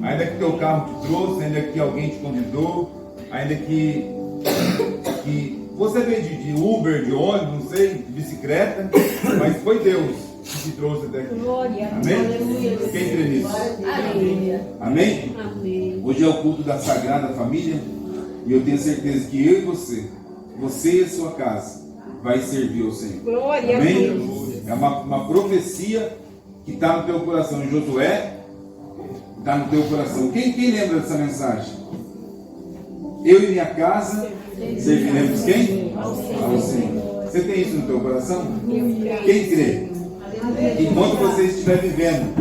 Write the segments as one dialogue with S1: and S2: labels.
S1: ainda que teu carro te trouxe, ainda que alguém te convidou, ainda que você veio de Uber, de ônibus, não sei, de bicicleta, mas foi Deus que te trouxe até aqui.
S2: Glória.
S1: Amém? Quem crê nisso? Amém?
S2: Amém.
S1: Hoje é o culto da Sagrada Família e eu tenho certeza que eu e você e a sua casa, vai servir ao Senhor.
S2: Glória.
S1: Amém? É uma profecia que está no teu coração. Em Josué, está no teu coração. Quem lembra dessa mensagem? Eu e minha casa serviremos quem? Ao Senhor. Você tem isso no teu coração? Quem crê? Enquanto você estiver vivendo,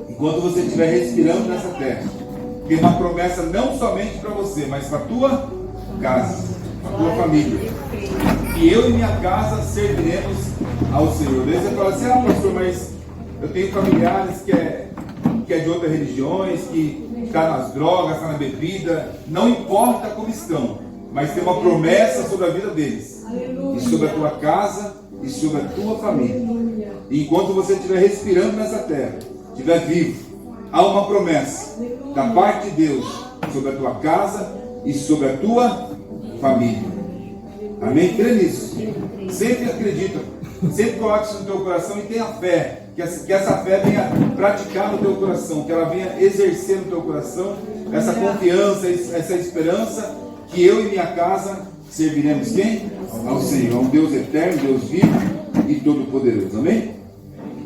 S1: enquanto você estiver respirando nessa terra, tem uma promessa não somente para você, mas para a tua casa, para a tua família. E eu e minha casa serviremos ao Senhor. Daí você fala assim: ah, pastor, mas eu tenho familiares que é de outras religiões, que está nas drogas, está na bebida. Não importa como estão, mas tem uma promessa sobre a vida deles. E sobre a tua casa e sobre a tua família. E enquanto você estiver respirando nessa terra, estiver vivo, há uma promessa da parte de Deus sobre a tua casa e sobre a tua família. Amém? Crê nisso. Sempre acredita. Sempre coloque isso no teu coração e tenha fé. Que essa fé venha praticar no teu coração. Que ela venha exercer no teu coração essa confiança, essa esperança. Que eu e minha casa serviremos quem? Ao Senhor. Um Deus eterno, Deus vivo e todo-poderoso. Amém?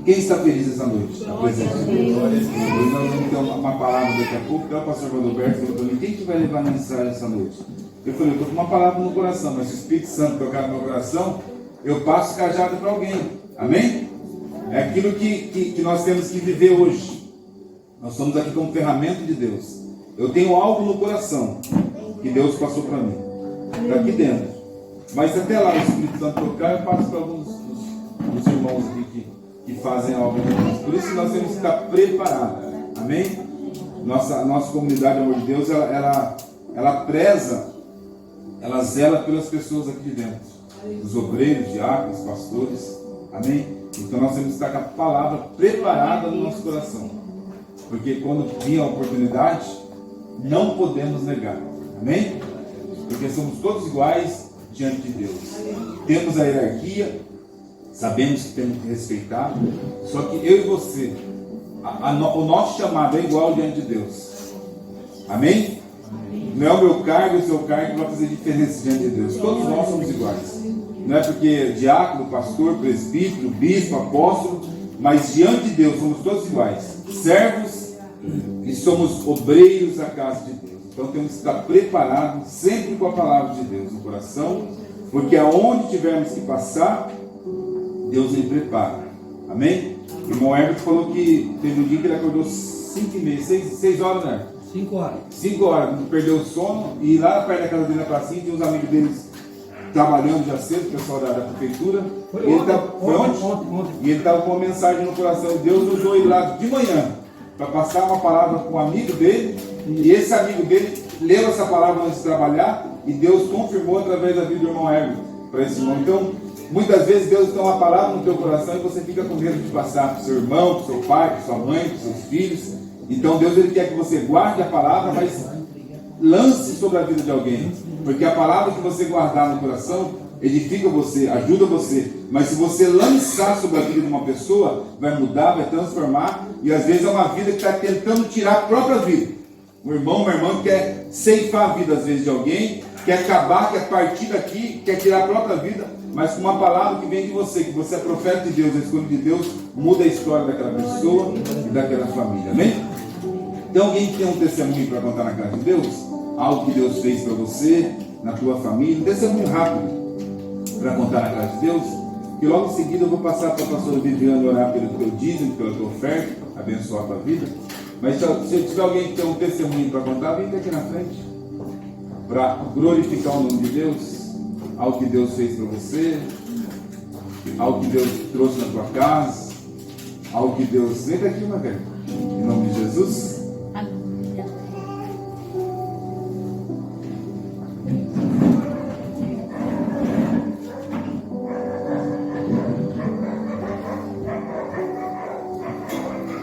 S1: Quem está feliz essa noite? A presença de Deus. Hoje nós vamos ter uma palavra daqui a pouco. Então o pastor Valdoberto falou para mim: quem que vai levar a mensagem essa noite? Eu falei: eu estou com uma palavra no coração, mas se o Espírito Santo tocar no meu coração, eu passo cajado para alguém. Amém? É aquilo que nós temos que viver hoje. Nós estamos aqui como ferramenta de Deus. Eu tenho algo no coração que Deus passou para mim. Está aqui dentro. Mas até lá o Espírito Santo tocar, eu passo para alguns dos irmãos aqui que fazem algo de nós. Por isso nós temos que estar preparados. Amém? Nossa comunidade, amor de Deus, ela preza, ela zela pelas pessoas aqui de dentro. Os obreiros, diáconos, pastores. Amém? Então nós temos que estar com a palavra preparada no nosso coração. Porque quando vir a oportunidade, não podemos negar. Amém? Porque somos todos iguais diante de Deus. Temos a hierarquia, sabemos que temos que respeitar. Só que eu e você, o nosso chamado é igual diante de Deus. Amém? Não é o meu cargo e o seu cargo que vai fazer diferença diante de Deus. Todos nós somos iguais. Não é porque diácono, pastor, presbítero, bispo, apóstolo, mas diante de Deus somos todos iguais. Servos e somos obreiros da casa de Deus. Então temos que estar preparados sempre com a palavra de Deus no coração, porque aonde tivermos que passar, Deus me prepara. Amém? O irmão Herbert falou que teve um dia que ele acordou 5h30, 6 horas, né?
S3: 5 horas.
S1: 5 horas, perdeu o sono, e lá perto da casa dele na pracinha tinha uns amigos deles trabalhando já cedo, o pessoal da prefeitura.
S3: Foi
S1: E
S3: ontem.
S1: E ele estava com uma mensagem no coração. Deus usou ele lá de manhã para passar uma palavra com um amigo dele. E esse amigo dele leu essa palavra antes de trabalhar. E Deus confirmou através da vida do irmão Herbert para esse irmão. Então, muitas vezes Deus dá uma palavra no teu coração e você fica com medo de passar para o seu irmão, para o seu pai, para sua mãe, para os seus filhos. Então Deus ele quer que você guarde a palavra, mas lance sobre a vida de alguém. Porque a palavra que você guardar no coração edifica você, ajuda você. Mas se você lançar sobre a vida de uma pessoa, vai mudar, vai transformar. E às vezes é uma vida que está tentando tirar a própria vida. Um irmão, uma irmã quer ceifar a vida às vezes de alguém, quer acabar, quer partir daqui, quer tirar a própria vida. Mas com uma palavra que vem de você, que você é profeta de Deus, é escolhido de Deus, muda a história daquela pessoa e daquela família. Amém? Tem alguém que tem um testemunho para contar na casa de Deus? Algo que Deus fez para você, na tua família? Um testemunho rápido para contar na casa de Deus. E logo em seguida eu vou passar para a pastora Viviane orar pelo teu dízimo, pela tua oferta, abençoar a tua vida. Mas se tiver alguém que tem um testemunho para contar, vem aqui na frente para glorificar o nome de Deus. Algo que Deus fez para você, algo que Deus trouxe na tua casa, algo que Deus... Vem daqui, meu velho, em nome de Jesus.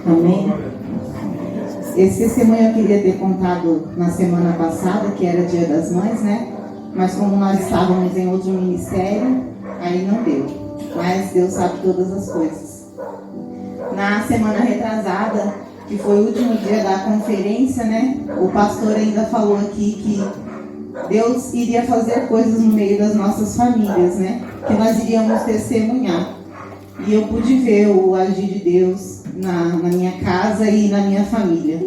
S4: Amém?
S2: esse testemunho eu queria ter contado na semana passada, que era Dia das Mães, né? Mas como nós estávamos em outro ministério, aí não deu. Mas Deus sabe todas as coisas. Na semana retrasada, que foi o último dia da conferência, né? O pastor ainda falou aqui que Deus iria fazer coisas no meio das nossas famílias, né? Que nós iríamos testemunhar. E eu pude ver o agir de Deus na minha casa e na minha família.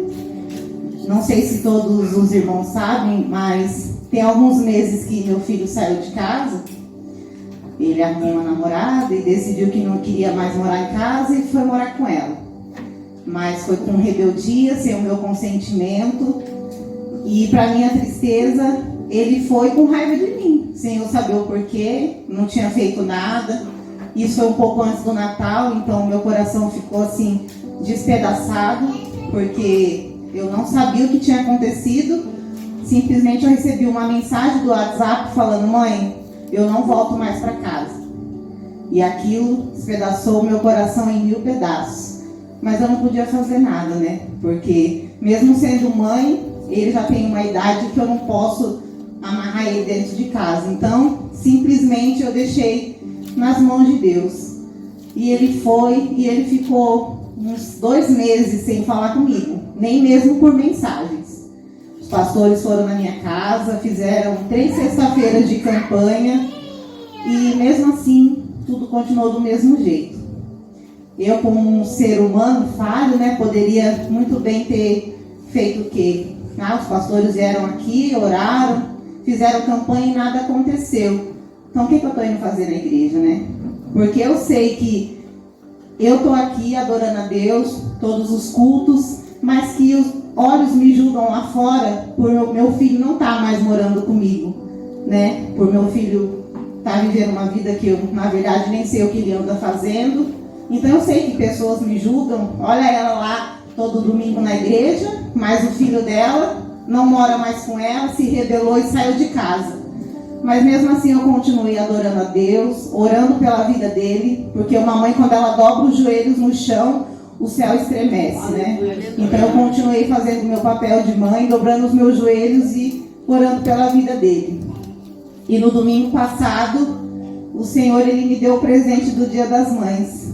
S2: Não sei se todos os irmãos sabem, mas tem alguns meses que meu filho saiu de casa. Ele arrumou uma namorada e decidiu que não queria mais morar em casa e foi morar com ela. Mas foi com rebeldia, sem o meu consentimento. E para minha tristeza, ele foi com raiva de mim, sem eu saber o porquê, não tinha feito nada. Isso foi um pouco antes do Natal, então meu coração ficou assim, despedaçado, porque eu não sabia o que tinha acontecido. Simplesmente eu recebi uma mensagem do WhatsApp falando: mãe, eu não volto mais para casa. E aquilo despedaçou o meu coração em 1000 pedaços. Mas eu não podia fazer nada, né? Porque mesmo sendo mãe, ele já tem uma idade que eu não posso amarrar ele dentro de casa. Então, simplesmente eu deixei nas mãos de Deus. E ele foi, e ele ficou uns 2 meses sem falar comigo, nem mesmo por mensagens. Os pastores foram na minha casa, fizeram 3 sexta-feiras de campanha, e mesmo assim, tudo continuou do mesmo jeito. Eu, como um ser humano falho, né, poderia muito bem ter feito o quê? Os pastores vieram aqui, oraram, fizeram campanha e nada aconteceu. Então, o que eu estou indo fazer na igreja, né? Porque eu sei que eu estou aqui adorando a Deus, todos os cultos, mas que os olhos me julgam lá fora por meu filho não estar mais morando comigo, né? Por meu filho estar vivendo uma vida que eu, na verdade, nem sei o que ele anda fazendo. Então, eu sei que pessoas me julgam. Olha ela lá todo domingo na igreja, mas o filho dela não mora mais com ela, se rebelou e saiu de casa. Mas mesmo assim eu continuei adorando a Deus, orando pela vida dele, porque uma mãe, quando ela dobra os joelhos no chão, o céu estremece, né? Então eu continuei fazendo o meu papel de mãe, dobrando os meus joelhos e orando pela vida dele. E no domingo passado, o Senhor, ele me deu o presente do Dia das Mães.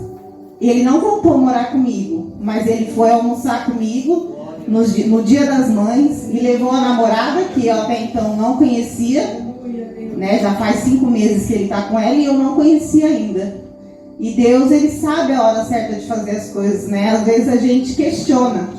S2: Ele não voltou a morar comigo, mas ele foi almoçar comigo no Dia das Mães e levou a namorada, que eu até então não conhecia, né? Já faz 5 meses que ele está com ela e eu não conhecia ainda. E Deus, ele sabe a hora certa de fazer as coisas, né? Às vezes a gente questiona,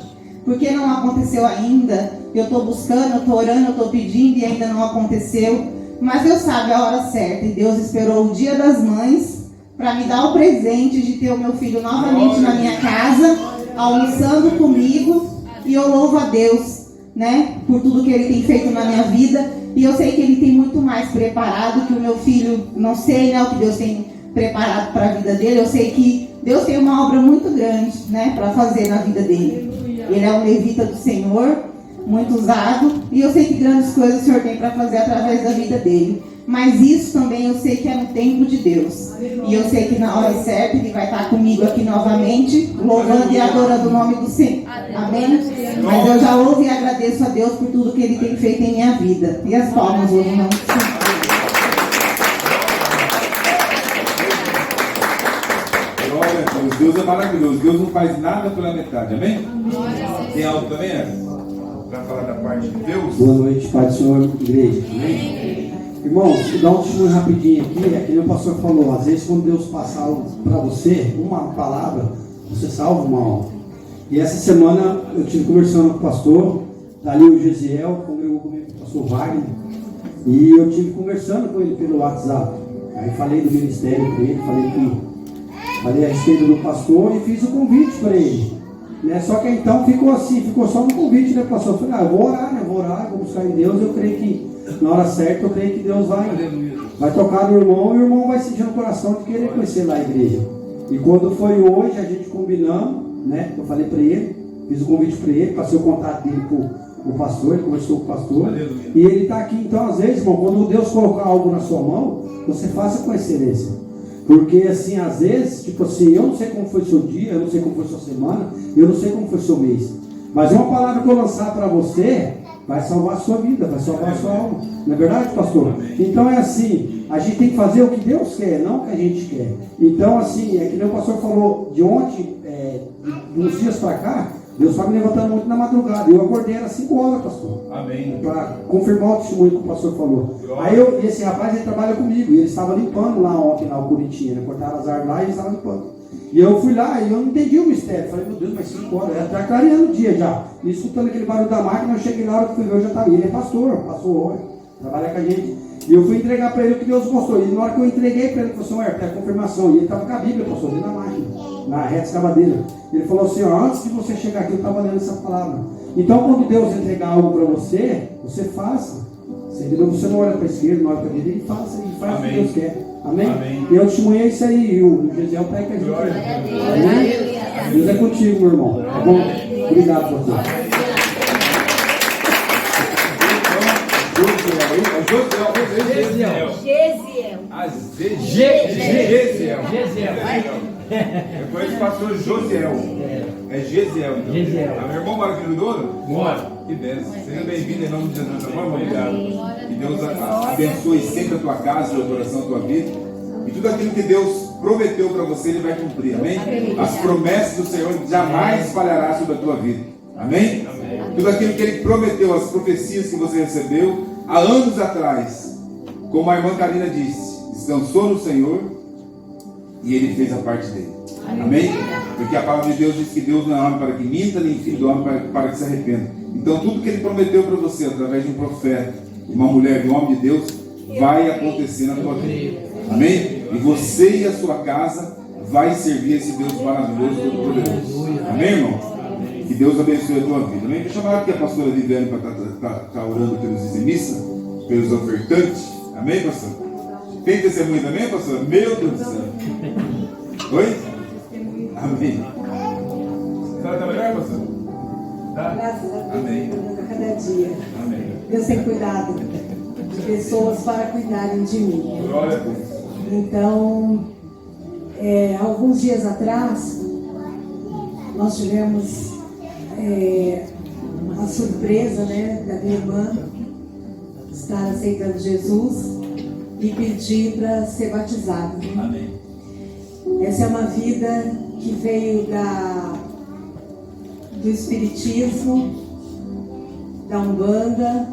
S2: por que não aconteceu ainda? Eu estou buscando, eu estou orando, eu estou pedindo e ainda não aconteceu. Mas Deus sabe a hora certa e Deus esperou o Dia das Mães para me dar o presente de ter o meu filho novamente na minha casa, almoçando comigo. E eu louvo a Deus, né, por tudo que ele tem feito na minha vida. E eu sei que ele tem muito mais preparado que o meu filho. Não sei, né, o que Deus tem preparado para a vida dele. Eu sei que Deus tem uma obra muito grande, né, para fazer na vida dele. Ele é um levita do Senhor, muito usado. E eu sei que grandes coisas o Senhor tem para fazer através da vida dele. Mas isso também eu sei que é no tempo de Deus. E eu sei que na hora certa ele vai estar comigo aqui novamente, louvando e adorando o nome do Senhor. Amém? Mas eu já louvo e agradeço a Deus por tudo que ele tem feito em minha vida. E as palmas hoje não.
S1: Glória a Deus. Deus é maravilhoso. Deus não faz nada pela metade. Amém? Tem algo também, para falar da parte de Deus?
S3: Boa noite, Pai do Senhor, igreja. Amém? Irmãos, vou dar um testemunho rapidinho aqui. É que o pastor falou, às vezes quando Deus passa algo para você, uma palavra, você salva uma alma. E essa semana eu estive conversando com o pastor, dali o Gesiel, congregou comigo com o pastor Wagner, e eu estive conversando com ele pelo WhatsApp. Aí falei do ministério com ele, falei a respeito do pastor e fiz o convite para ele. Né? Só que então ficou só no convite, né, pastor? Eu falei, eu vou orar, vou buscar em Deus. Eu creio que na hora certa, eu creio que Deus vai tocar no irmão e o irmão vai sentir no coração de querer conhecer lá a igreja. E quando foi hoje, a gente combinando, né? Eu falei para ele, fiz o convite para ele, passei o contato dele para o pastor, ele conversou com o pastor. E ele está aqui, então, às vezes, irmão, quando Deus colocar algo na sua mão, você faça com excelência. Porque, assim, às vezes, tipo assim, eu não sei como foi seu dia, eu não sei como foi sua semana, eu não sei como foi seu mês. Mas uma palavra que eu lançar para você vai salvar a sua vida, vai salvar a sua alma. Não é verdade, pastor? Então é assim, a gente tem que fazer o que Deus quer, não o que a gente quer. Então assim, é que nem o pastor falou de ontem, de uns dias para cá, Deus está me levantando muito na madrugada. Eu acordei às 5 horas, pastor.
S1: Amém.
S3: Para confirmar o testemunho que o pastor falou. Aí esse rapaz, ele trabalha comigo, e ele estava limpando lá ontem, lá o Curitiba, né? Cortaram as árvores lá e ele estava limpando. E eu fui lá e eu não entendi o mistério. Falei, meu Deus, mas 5 horas, já está clareando o dia já. E escutando aquele barulho da máquina, eu cheguei na hora que fui ver, eu já estava. Ele é pastor, passou hoje, trabalha com a gente. E eu fui entregar para ele o que Deus mostrou. E na hora que eu entreguei para ele, ele falou assim, é a confirmação. E ele estava com a Bíblia, pastor, dentro da máquina, na reta escavadeira. Ele falou assim, ó, antes de você chegar aqui, eu estava lendo essa palavra. Então, quando Deus entregar algo para você, você faça. Você não olha para a esquerda, não olha para a direita, ele faça e faz o que Deus quer. Amém? Amém. E eu testemunhei isso aí, e o Gesiel pega que a gente quer. Amém? Deus é contigo, meu irmão. Tá bom? Obrigado, pastor.
S1: Gesiel. Depois o pastor Josiel. É Gesiel. Então. Meu irmão mora aqui no Douro? Mora. Que bênção. Seja bem-vindo em nome de Jesus. Muito obrigado. Que Deus abençoe sempre a tua casa, o teu coração, a tua vida. E tudo aquilo que Deus prometeu para você, Ele vai cumprir. Amém? As promessas do Senhor jamais falhará sobre a tua vida. Amém? Tudo aquilo que Ele prometeu, as profecias que você recebeu há anos atrás, como a irmã Karina disse, descansou no Senhor e Ele fez a parte dele. Amém? Porque a palavra de Deus diz que Deus não é homem para que minta, nem filho do homem para que se arrependa. Então tudo que Ele prometeu para você, através de um profeta, de uma mulher, de um homem de Deus, vai acontecer na tua vida. Amém? E você e a sua casa vai servir esse Deus maravilhoso e todo-poderoso. Amém, irmão? Que Deus abençoe a tua vida. Amém? Deixa eu chamar aqui a pastora Viviane para estar orando pelos dizimistas, pelos ofertantes. Amém, pastor? Tem testemunho também, pastor? Meu Deus do céu. Oi? Amém. Você está melhor, pastor? Tá?
S4: Graças a Deus,
S1: amém.
S4: A cada dia.
S1: Amém.
S4: Deus tem cuidado de pessoas para cuidarem de mim.
S1: Glória a Deus.
S4: Então, alguns dias atrás, nós tivemos a surpresa, né, da minha irmã estar aceitando Jesus e pedir para ser batizada.
S1: Amém.
S4: Essa é uma vida que veio do Espiritismo, da Umbanda,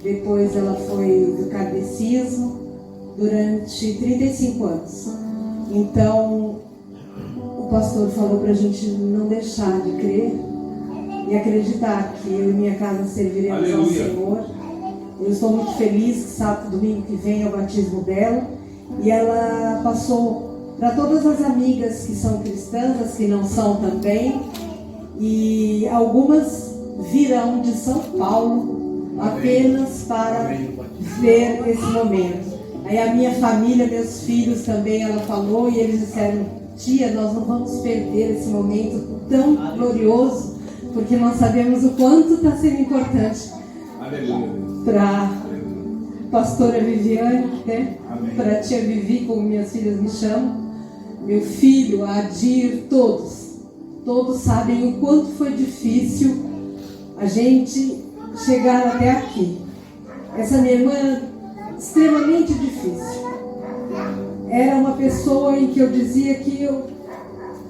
S4: depois ela foi do Kardecismo, durante 35 anos. Então, o pastor falou para a gente não deixar de crer e acreditar que eu e minha casa serviremos ao Senhor. Eu estou muito feliz que sábado, domingo que vem é o batismo dela, e ela passou para todas as amigas que são cristãs, as que não são também, e algumas virão de São Paulo apenas para ver esse momento. Aí a minha família, meus filhos também, ela falou, e eles disseram, tia, nós não vamos perder esse momento tão glorioso, porque nós sabemos o quanto está sendo importante para a pastora Viviane, né? Para a tia Vivi, como minhas filhas me chamam, meu filho, a Adir, todos sabem o quanto foi difícil a gente chegar até aqui. Essa minha irmã era extremamente difícil. Era uma pessoa em que eu dizia que eu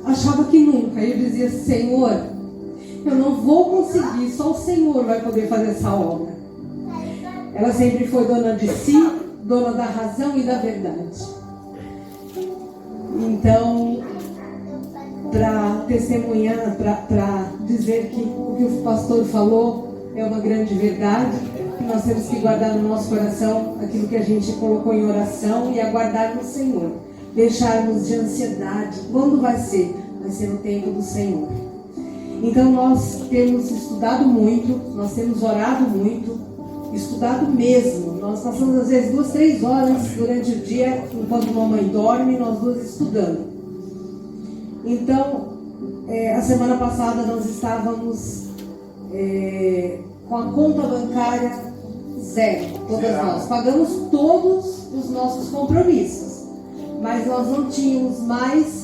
S4: achava que nunca. Eu dizia, Senhor, eu não vou conseguir, só o Senhor vai poder fazer essa obra. Ela sempre foi dona de si, dona da razão e da verdade. Então, para testemunhar, para dizer que o que o pastor falou é uma grande verdade, que nós temos que guardar no nosso coração aquilo que a gente colocou em oração e aguardar no Senhor. Deixarmos de ansiedade. Quando vai ser? Vai ser no tempo do Senhor. Então nós temos estudado muito, nós temos orado muito, estudado mesmo. Nós passamos às vezes 2, 3 horas durante o dia, enquanto mamãe dorme, nós duas estudando. Então, a semana passada nós estávamos com a conta bancária zero, todas nós. Pagamos todos os nossos compromissos, mas nós não tínhamos mais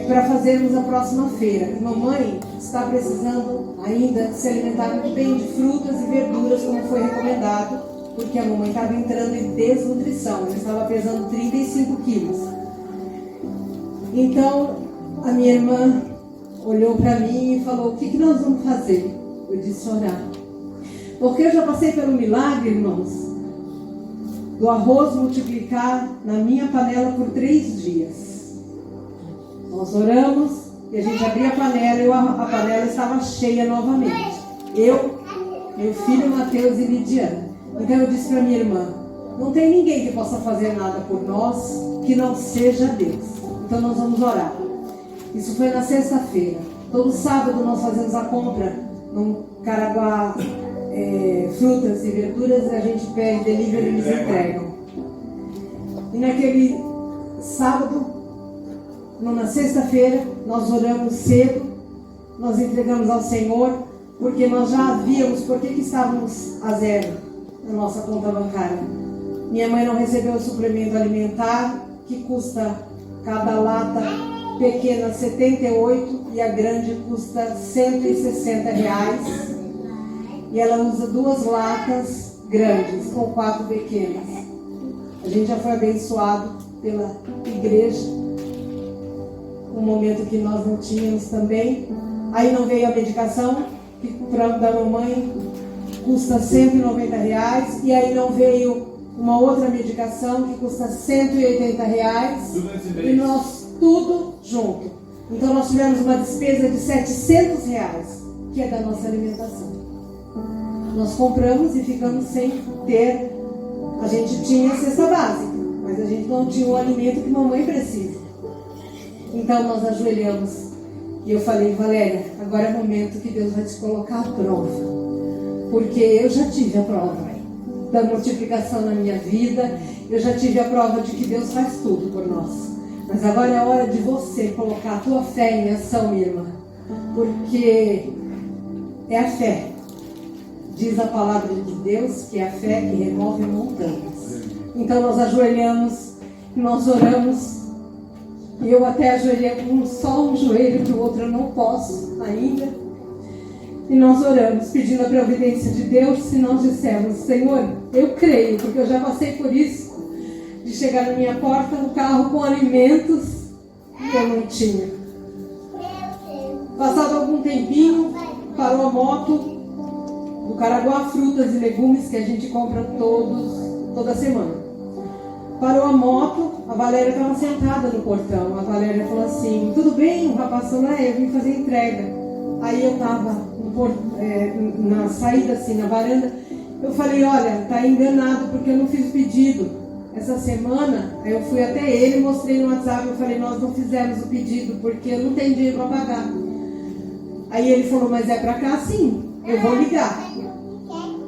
S4: para fazermos a próxima feira. Mamãe está precisando ainda se alimentar muito bem de frutas e verduras, como foi recomendado, porque a mamãe estava entrando em desnutrição, ela estava pesando 35 quilos. Então, a minha irmã olhou para mim e falou: o que nós vamos fazer? Eu disse: orar. Porque eu já passei pelo milagre, irmãos, do arroz multiplicar na minha panela por 3 dias. Nós oramos e a gente abria a panela e a panela estava cheia novamente. Eu, meu filho Mateus e Lidiana. Então eu disse para minha irmã: não tem ninguém que possa fazer nada por nós que não seja Deus. Então nós vamos orar. Isso foi na sexta-feira. Todo sábado nós fazemos a compra no Caraguá, frutas e verduras, a gente pede delivery e eles entregam. E naquele sábado, na sexta-feira, nós oramos cedo, nós entregamos ao Senhor, porque nós já víamos por que estávamos a zero na nossa conta bancária. Minha mãe não recebeu o suplemento alimentar, que custa cada lata pequena 78 e a grande custa 160 reais. E ela usa 2 latas grandes com 4 pequenas. A gente já foi abençoado pela igreja, um momento que nós não tínhamos também. Aí não veio a medicação, que da mamãe custa 190 reais, e aí não veio uma outra medicação que custa 180 reais, e nós tudo junto. Então nós tivemos uma despesa de 700 reais, que é da nossa alimentação. Nós compramos e ficamos sem ter. A gente tinha a cesta básica, mas a gente não tinha o alimento que mamãe precisa. Então nós ajoelhamos e eu falei: Valéria, agora é o momento que Deus vai te colocar à prova, porque eu já tive a prova da multiplicação na minha vida, eu já tive a prova de que Deus faz tudo por nós, mas agora é a hora de você colocar a tua fé em ação, minha irmã, porque é a fé. Diz a palavra de Deus que é a fé que remove montanhas. Então nós ajoelhamos, nós oramos. E eu até ajoelhei com só um joelho, que o outro eu não posso ainda. E nós oramos, pedindo a providência de Deus, e nós dissemos: Senhor, eu creio, porque eu já passei por isso, de chegar na minha porta um carro com alimentos que eu não tinha. Passado algum tempinho, parou a moto do Caraguá Frutas e Legumes, que a gente compra toda semana. Parou a moto, a Valéria estava sentada no portão. A Valéria falou assim: tudo bem? O rapaz falou: eu vim fazer entrega. Aí eu estava na saída, assim, na varanda. Eu falei: olha, está enganado, porque eu não fiz o pedido essa semana. Aí eu fui até ele, mostrei no WhatsApp. Eu falei: nós não fizemos o pedido, porque eu não tenho dinheiro para pagar. Aí ele falou: mas é para cá sim, eu vou ligar.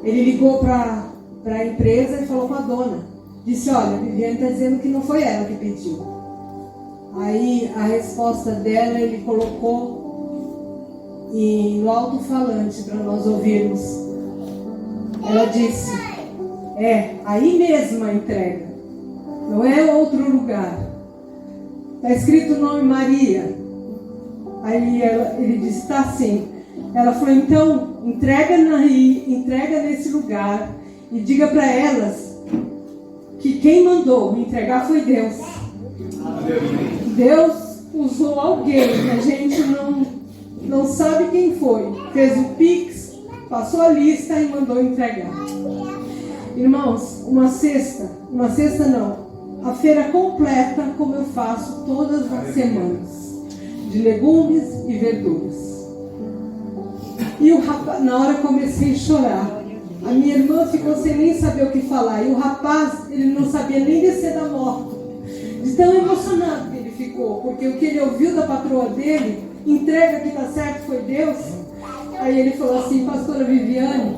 S4: Ele ligou para a empresa e falou com a dona. Disse: olha, a Viviane está dizendo que não foi ela que pediu. Aí a resposta dela ele colocou no alto-falante para nós ouvirmos. Ela disse: aí mesmo a entrega, não é outro lugar. Está escrito o nome Maria. Aí ele disse: está sim. Ela falou: então entrega nesse lugar e diga para elas que quem mandou me entregar foi Deus. Deus usou alguém que a gente não sabe quem foi. Fez o Pix, passou a lista e mandou entregar. Irmãos, uma cesta não, a feira completa, como eu faço todas as semanas, de legumes e verduras. E o rapaz, na hora comecei a chorar. A minha irmã ficou sem nem saber o que falar. E o rapaz, ele não sabia nem descer da moto, de tão emocionado que ele ficou, porque o que ele ouviu da patroa dele: entrega que tá certo, foi Deus. Aí ele falou assim: pastora Viviane,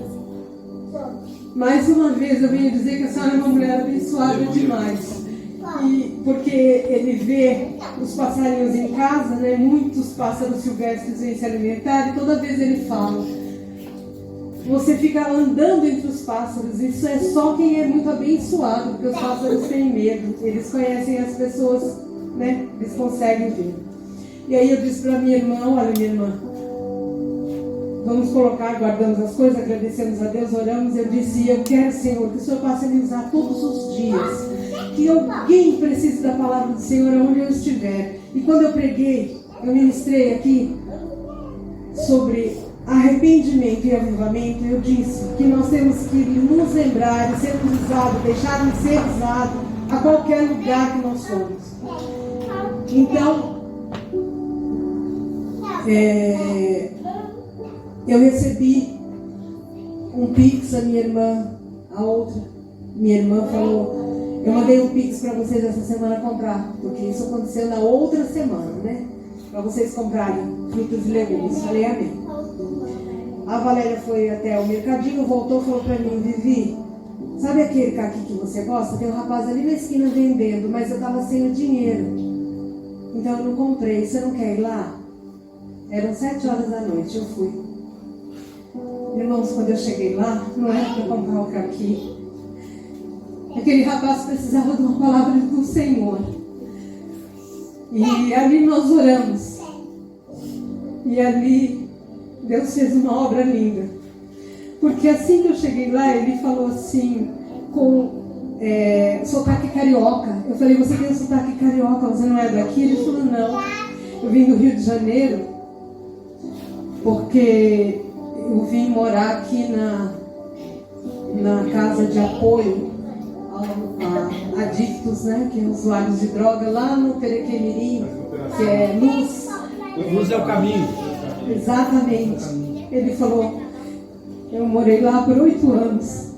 S4: mais uma vez eu venho dizer que a senhora é uma mulher abençoada demais. E porque ele vê os passarinhos em casa, né? Muitos pássaros silvestres vêm se alimentar, e toda vez ele fala: você fica andando entre os pássaros. Isso é só quem é muito abençoado, porque os pássaros têm medo, eles conhecem as pessoas, né? Eles conseguem ver. E aí eu disse para minha irmã, olha minha irmã, vamos colocar, guardamos as coisas, agradecemos a Deus, oramos. Eu disse, eu quero, Senhor, que o Senhor possa me usar todos os dias, que alguém precise da palavra do Senhor onde eu estiver. E quando eu preguei, eu ministrei aqui sobre arrependimento e avivamento, eu disse que nós temos que nos lembrar e sermos usados, deixar de ser usados a qualquer lugar que nós formos. Então, eu recebi um pix da minha irmã, a outra, minha irmã falou, eu mandei um pix para vocês essa semana comprar, porque isso aconteceu na outra semana, né? Para vocês comprarem frutas e legumes. Falei amém. A Valéria foi até o mercadinho, voltou e falou para mim, Vivi, sabe aquele caqui que você gosta? Tem um rapaz ali na esquina vendendo, mas eu estava sem o dinheiro. Então eu não comprei. Você não quer ir lá? Eram 7 horas da noite, eu fui. Irmãos, quando eu cheguei lá, não era para comprar o caqui. Aquele rapaz precisava de uma palavra do Senhor. E ali nós oramos. E ali Deus fez uma obra linda. Porque assim que eu cheguei lá, ele falou assim, com sotaque carioca. Eu falei, você tem sotaque carioca, você não é daqui? Ele falou, não. Eu vim do Rio de Janeiro, porque eu vim morar aqui na casa de apoio a adictos, né, que é usuários de droga, lá no Perequemirim, que é Luz.
S3: Luz é o caminho.
S4: Exatamente. Ele falou, eu morei lá por 8 anos.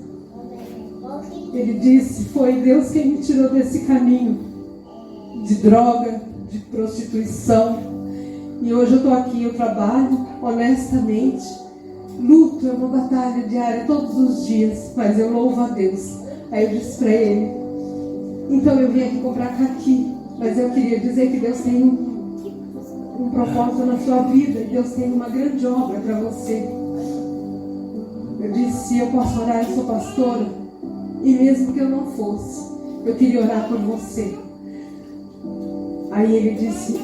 S4: Ele disse, foi Deus quem me tirou desse caminho de droga, de prostituição. E hoje eu estou aqui, eu trabalho honestamente, luto, é uma batalha diária todos os dias, mas eu louvo a Deus. Aí eu disse para ele, então eu vim aqui comprar caqui, mas eu queria dizer que Deus tem um propósito na sua vida, Deus tem uma grande obra para você. Eu disse, eu posso orar, eu sou pastora, e mesmo que eu não fosse, eu queria orar por você. Aí ele disse,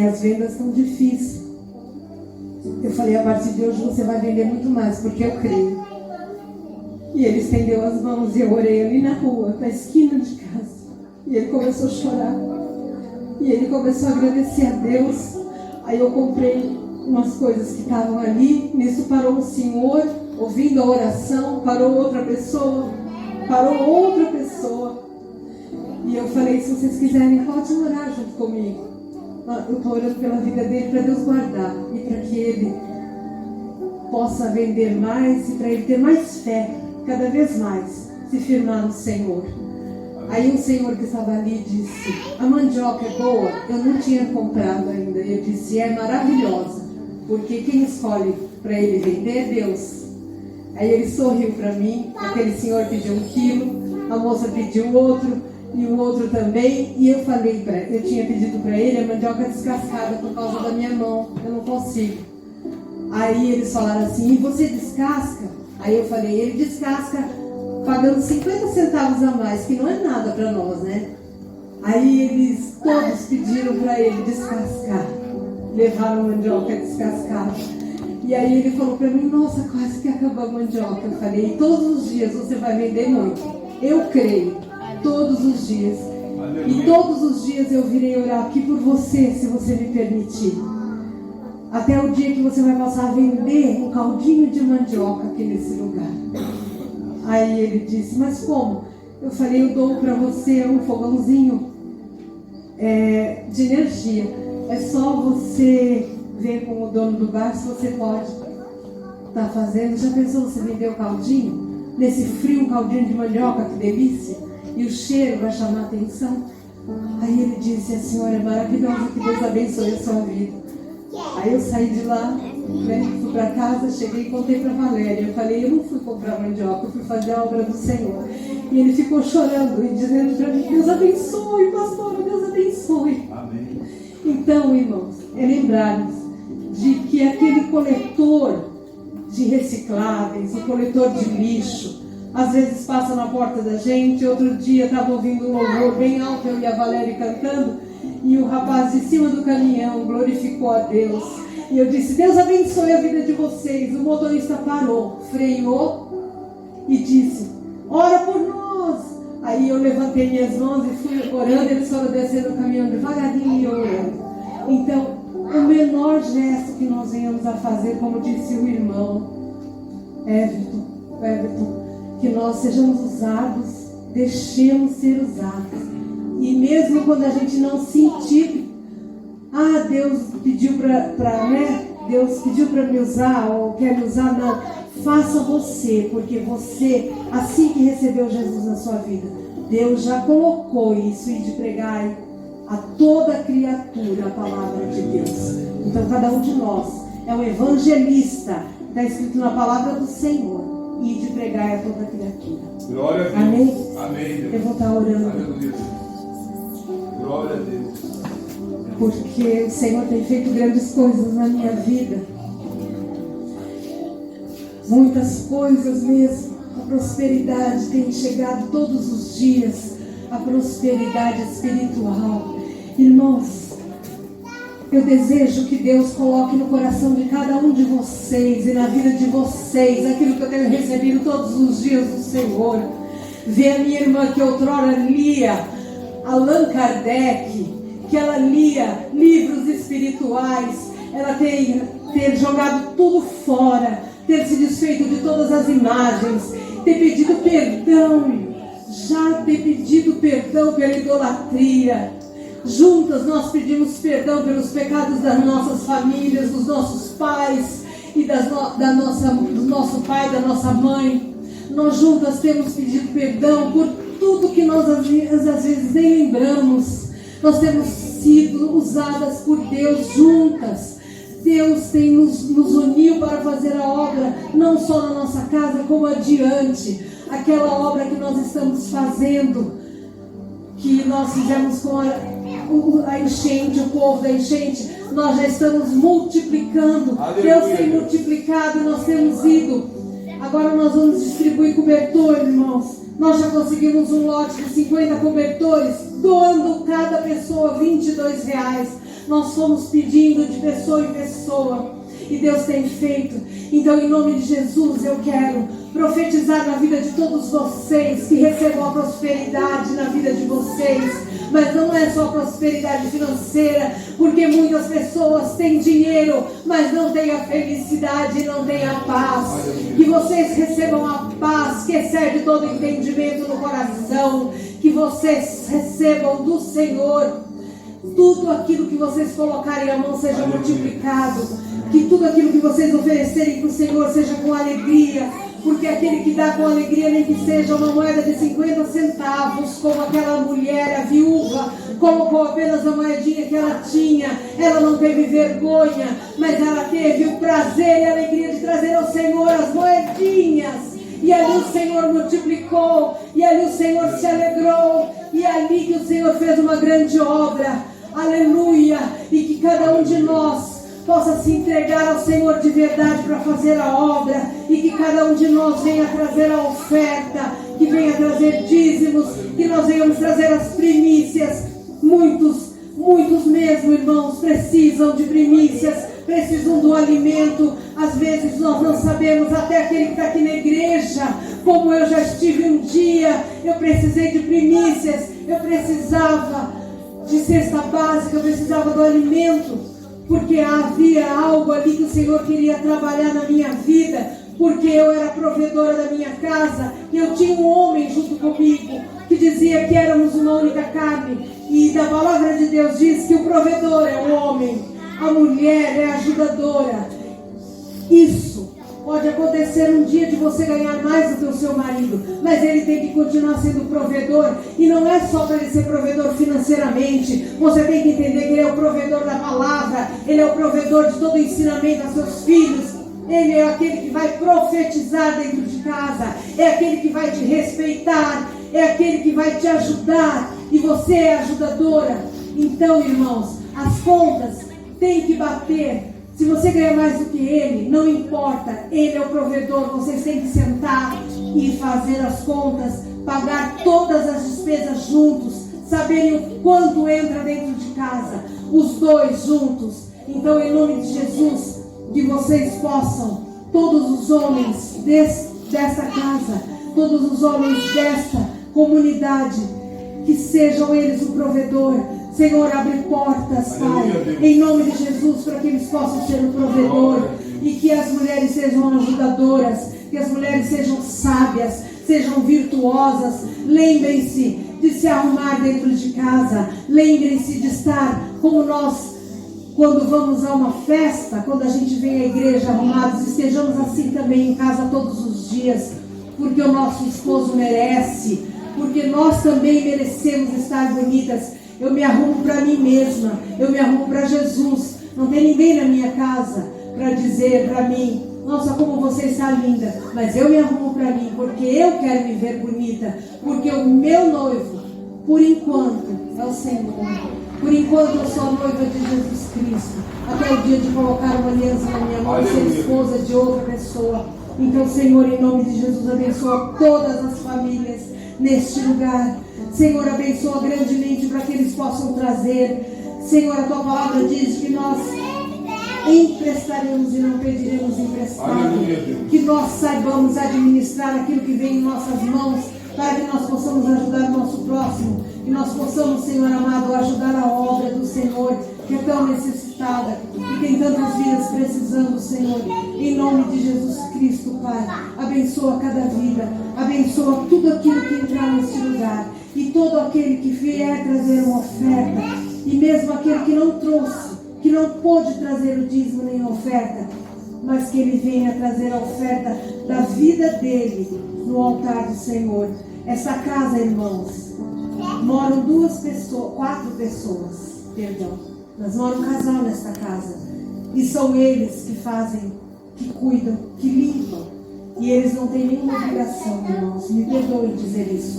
S4: as vendas estão difíceis. Eu falei, a partir de hoje você vai vender muito mais, porque eu creio. E ele estendeu as mãos e eu orei ali na rua, na esquina de casa. E ele começou a chorar. E ele começou a agradecer a Deus. Aí eu comprei umas coisas que estavam ali. Nisso parou o Senhor, ouvindo a oração. Parou outra pessoa. E eu falei, se vocês quiserem, pode orar junto comigo. Eu estou orando pela vida dele, para Deus guardar. E para que ele possa vender mais e para ele ter mais fé. Cada vez mais se firmar no Senhor. Aí o Senhor que estava ali disse, a mandioca é boa? Eu não tinha comprado ainda. Eu disse, é maravilhosa, porque quem escolhe para ele vender é Deus. Aí ele sorriu para mim, aquele senhor pediu 1 quilo, a moça pediu outro, e o outro também. E eu falei, eu tinha pedido para ele a mandioca descascada por causa da minha mão, eu não consigo. Aí eles falaram assim, e você descasca? Aí eu falei, ele descasca pagando 50 centavos a mais, que não é nada para nós, né? Aí eles todos pediram para ele descascar, levaram a mandioca descascada. E aí ele falou para mim, nossa, quase que acabou a mandioca. Eu falei, todos os dias você vai vender muito. Eu creio, todos os dias. E todos os dias eu virei orar aqui por você, se você me permitir. Até o dia que você vai passar a vender um caldinho de mandioca aqui nesse lugar. Aí ele disse, mas como? Eu falei, eu dou para você um fogãozinho de energia. É só você ver com o dono do bar se você pode estar fazendo. Já pensou você vender o caldinho? Nesse frio, um caldinho de mandioca, que delícia. E o cheiro vai chamar a atenção. Aí ele disse, a senhora é maravilhosa, que Deus abençoe a sua vida. Aí eu saí de lá, né, fui para casa, cheguei e contei para Valéria. Eu falei, eu não fui comprar mandioca, eu fui fazer a obra do Senhor. E ele ficou chorando e dizendo para mim, Deus abençoe, pastora, Deus abençoe. Amém. Então, irmãos, é lembrarmos de que aquele coletor de recicláveis, o coletor de lixo, às vezes passa na porta da gente. Outro dia estava ouvindo um louvor bem alto, eu e a Valéria cantando, E o rapaz de cima do caminhão glorificou a Deus. E eu disse: Deus abençoe a vida de vocês. O motorista parou, freou e disse: ora por nós. Aí eu levantei minhas mãos e fui orando. Eles foram descendo o caminhão devagarinho e orando. Então, o menor gesto que nós venhamos a fazer, como disse o irmão Everton, que nós sejamos usados, deixemos ser usados. E mesmo quando a gente não sentir, Deus pediu Deus pediu para me usar, ou quer me usar, não. Faça você, porque você, assim que recebeu Jesus na sua vida, Deus já colocou isso, e de pregar a toda criatura a palavra de Deus. Então cada um de nós é um evangelista, está escrito na palavra do Senhor, e de pregar a toda criatura.
S1: Glória a Deus.
S4: Amém?
S1: Amém, Deus.
S4: Eu vou estar orando.
S1: Aleluia. Glória a Deus.
S4: Porque o Senhor tem feito grandes coisas na minha vida. Muitas coisas mesmo. A prosperidade tem chegado todos os dias. A prosperidade espiritual. Irmãos, eu desejo que Deus coloque no coração de cada um de vocês e na vida de vocês aquilo que eu tenho recebido todos os dias do Senhor. Ver a minha irmã que outrora lia Allan Kardec, que ela lia livros espirituais, ela ter jogado tudo fora, ter se desfeito de todas as imagens, ter pedido perdão, já ter pedido perdão pela idolatria. Juntas nós pedimos perdão pelos pecados das nossas famílias, dos nossos pais e do nosso pai, da nossa mãe. Nós juntas temos pedido perdão por tudo que nós às vezes nem lembramos. Nós temos sido usadas por Deus juntas. Deus tem nos uniu para fazer a obra, não só na nossa casa, como adiante. Aquela obra que nós estamos fazendo, que nós fizemos com a enchente, o povo da enchente, nós já estamos multiplicando.
S1: Aleluia.
S4: Deus tem multiplicado e nós temos ido. Agora nós vamos distribuir cobertor, irmãos. Nós já conseguimos um lote de 50 cobertores, doando cada pessoa R$22. Nós fomos pedindo de pessoa em pessoa, e Deus tem feito. Então, em nome de Jesus, eu quero profetizar na vida de todos vocês, que recebam a prosperidade na vida de vocês. Mas não é só prosperidade financeira, porque muitas pessoas têm dinheiro, mas não têm a felicidade, não têm a paz. Que vocês recebam a paz que excede todo entendimento no coração. Que vocês recebam do Senhor tudo aquilo que vocês colocarem a mão seja multiplicado. Que tudo aquilo que vocês oferecerem para o Senhor seja com alegria. Porque aquele que dá com alegria, nem que seja uma moeda de 50 centavos, como aquela mulher, a viúva, colocou apenas a moedinha que ela tinha. Ela não teve vergonha, mas ela teve o prazer e a alegria de trazer ao Senhor as moedinhas. E ali o Senhor multiplicou, e ali o Senhor se alegrou, e ali que o Senhor fez uma grande obra. Aleluia! E que cada um de nós possa se entregar ao Senhor de verdade para fazer a obra, e que cada um de nós venha trazer a oferta, que venha trazer dízimos, que nós venhamos trazer as primícias. Muitos mesmo, irmãos, precisam de primícias, precisam do alimento. Às vezes nós não sabemos, até aquele que está aqui na igreja, como eu já estive um dia, eu precisei de primícias, eu precisava de cesta básica, eu precisava do alimento, porque havia algo ali que o Senhor queria trabalhar na minha vida, porque eu era provedora da minha casa, e eu tinha um homem junto comigo, que dizia que éramos uma única carne, e da palavra de Deus diz que o provedor é o homem, a mulher é a ajudadora. Isso pode acontecer um dia de você ganhar mais do que o seu marido, mas ele tem que continuar sendo provedor, e não é só para ele ser provedor financeiramente. Você tem que entender que ele é o provedor da palavra, ele é o provedor de todo o ensinamento aos seus filhos. Ele é aquele que vai profetizar dentro de casa, é aquele que vai te respeitar, é aquele que vai te ajudar, e você é ajudadora. Então, irmãos, as contas têm que bater. Se você ganha mais do que ele, não importa, ele é o provedor. Vocês têm que sentar e fazer as contas, pagar todas as despesas juntos, saberem o quanto entra dentro de casa, os dois juntos. Então, em nome de Jesus, que vocês possam, todos os homens desta casa, todos os homens desta comunidade, que sejam eles o provedor. Senhor, abre portas, Pai, em nome de Jesus, para que eles possam ser o provedor, e que as mulheres sejam ajudadoras, que as mulheres sejam sábias, sejam virtuosas. Lembrem-se de se arrumar dentro de casa, lembrem-se de estar como nós, quando vamos a uma festa, quando a gente vem à igreja arrumados, estejamos assim também em casa todos os dias, porque o nosso esposo merece, porque nós também merecemos estar bonitas. Eu me arrumo para mim mesma, eu me arrumo para Jesus. Não tem ninguém na minha casa para dizer para mim: nossa, como você está linda. Mas eu me arrumo para mim, porque eu quero me ver bonita, porque o meu noivo, por enquanto, é o Senhor. Por enquanto eu sou a noiva de Jesus Cristo, até o dia de colocar uma aliança na minha mão e ser esposa de outra pessoa. Então, Senhor, em nome de Jesus, abençoa todas as famílias neste lugar. Senhor, abençoa grandemente para que eles possam trazer. Senhor, a tua palavra diz que nós emprestaremos e não pediremos emprestado. Que nós saibamos administrar aquilo que vem em nossas mãos, para que nós possamos ajudar o nosso próximo. Que nós possamos, Senhor amado, ajudar a obra do Senhor, que é tão necessitada, que tem tantas vidas precisando, Senhor. Em nome de Jesus Cristo, Pai, abençoa cada vida, abençoa tudo aquilo que entrar neste lugar, e todo aquele que vier trazer uma oferta, e mesmo aquele que não trouxe, que não pôde trazer o dízimo nem a oferta, mas que ele venha trazer a oferta da vida dele no altar do Senhor. Essa casa, irmãos, moram 4 pessoas, perdão. Mas mora um casal nesta casa. E são eles que fazem, que cuidam, que limpam. E eles não têm nenhuma obrigação, irmãos. Me perdoem dizer isso.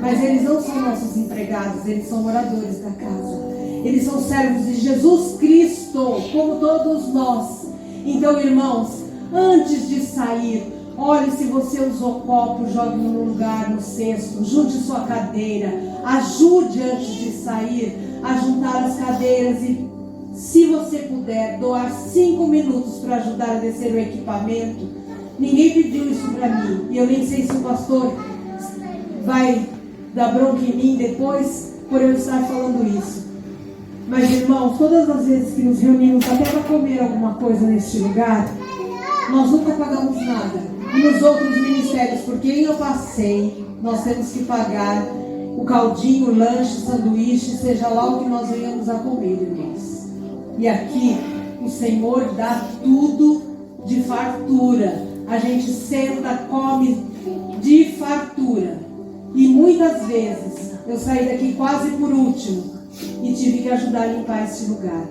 S4: Mas eles não são nossos empregados, eles são moradores da casa. Eles são servos de Jesus Cristo, como todos nós. Então, irmãos, antes de sair, olhe se você usou copo, jogue no lugar, no cesto, junte sua cadeira, ajude antes de sair a juntar as cadeiras e, se você puder, doar 5 minutos para ajudar a descer o equipamento. Ninguém pediu isso para mim, e eu nem sei se o pastor vai dar bronca em mim depois por eu estar falando isso. Mas, irmãos, todas as vezes que nos reunimos até para comer alguma coisa neste lugar, nós nunca pagamos nada. E nos outros ministérios, por quem eu passei, nós temos que pagar o caldinho, o lanche, o sanduíche, seja lá o que nós venhamos a comer, irmãos. E aqui o Senhor dá tudo de fartura. A gente senta, come de fartura. E muitas vezes eu saí daqui quase por último e tive que ajudar a limpar este lugar.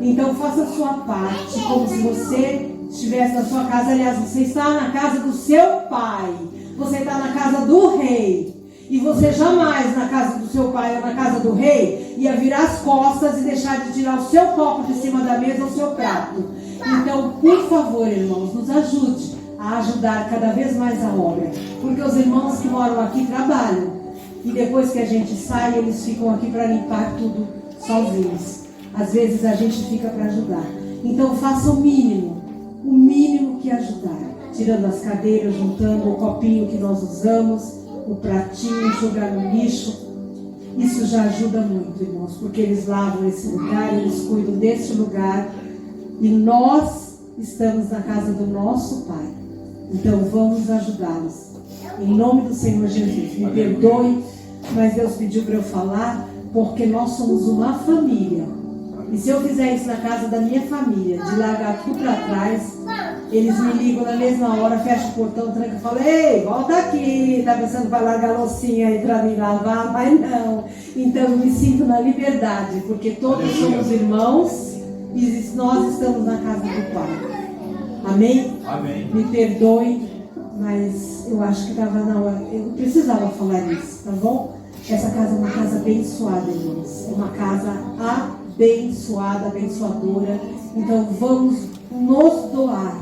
S4: Então faça a sua parte, como se você estivesse na sua casa. Aliás, você está na casa do seu pai, você está na casa do rei, e você jamais na casa do seu pai ou na casa do rei ia virar as costas e deixar de tirar o seu copo de cima da mesa ou o seu prato. Então, por favor, irmãos, nos ajude a ajudar cada vez mais a obra, porque os irmãos que moram aqui trabalham, e depois que a gente sai, eles ficam aqui para limpar tudo sozinhos. Às vezes a gente fica para ajudar. Então faça o mínimo que ajudar, tirando as cadeiras, juntando o copinho que nós usamos, o pratinho, jogar no lixo. Isso já ajuda muito, irmãos, porque eles lavam esse lugar, eles cuidam deste lugar, e nós estamos na casa do nosso Pai. Então vamos ajudá-los em nome do Senhor Jesus. Me perdoe, mas Deus pediu para eu falar, porque nós somos uma família. E se eu fizer isso na casa da minha família, de largar tudo para trás, eles me ligam na mesma hora, fecha o portão, tranca e fala: ei, volta aqui, tá pensando para largar a loucinha e para me lavar? Mas não. Então eu me sinto na liberdade, porque todos somos irmãos e nós estamos na casa do Pai. Amém?
S1: Amém.
S4: Me perdoe, mas eu acho que estava na hora, eu precisava falar isso, tá bom? Essa casa é uma casa abençoada, irmãos. É uma casa abençoada, abençoadora. Então vamos nos doar.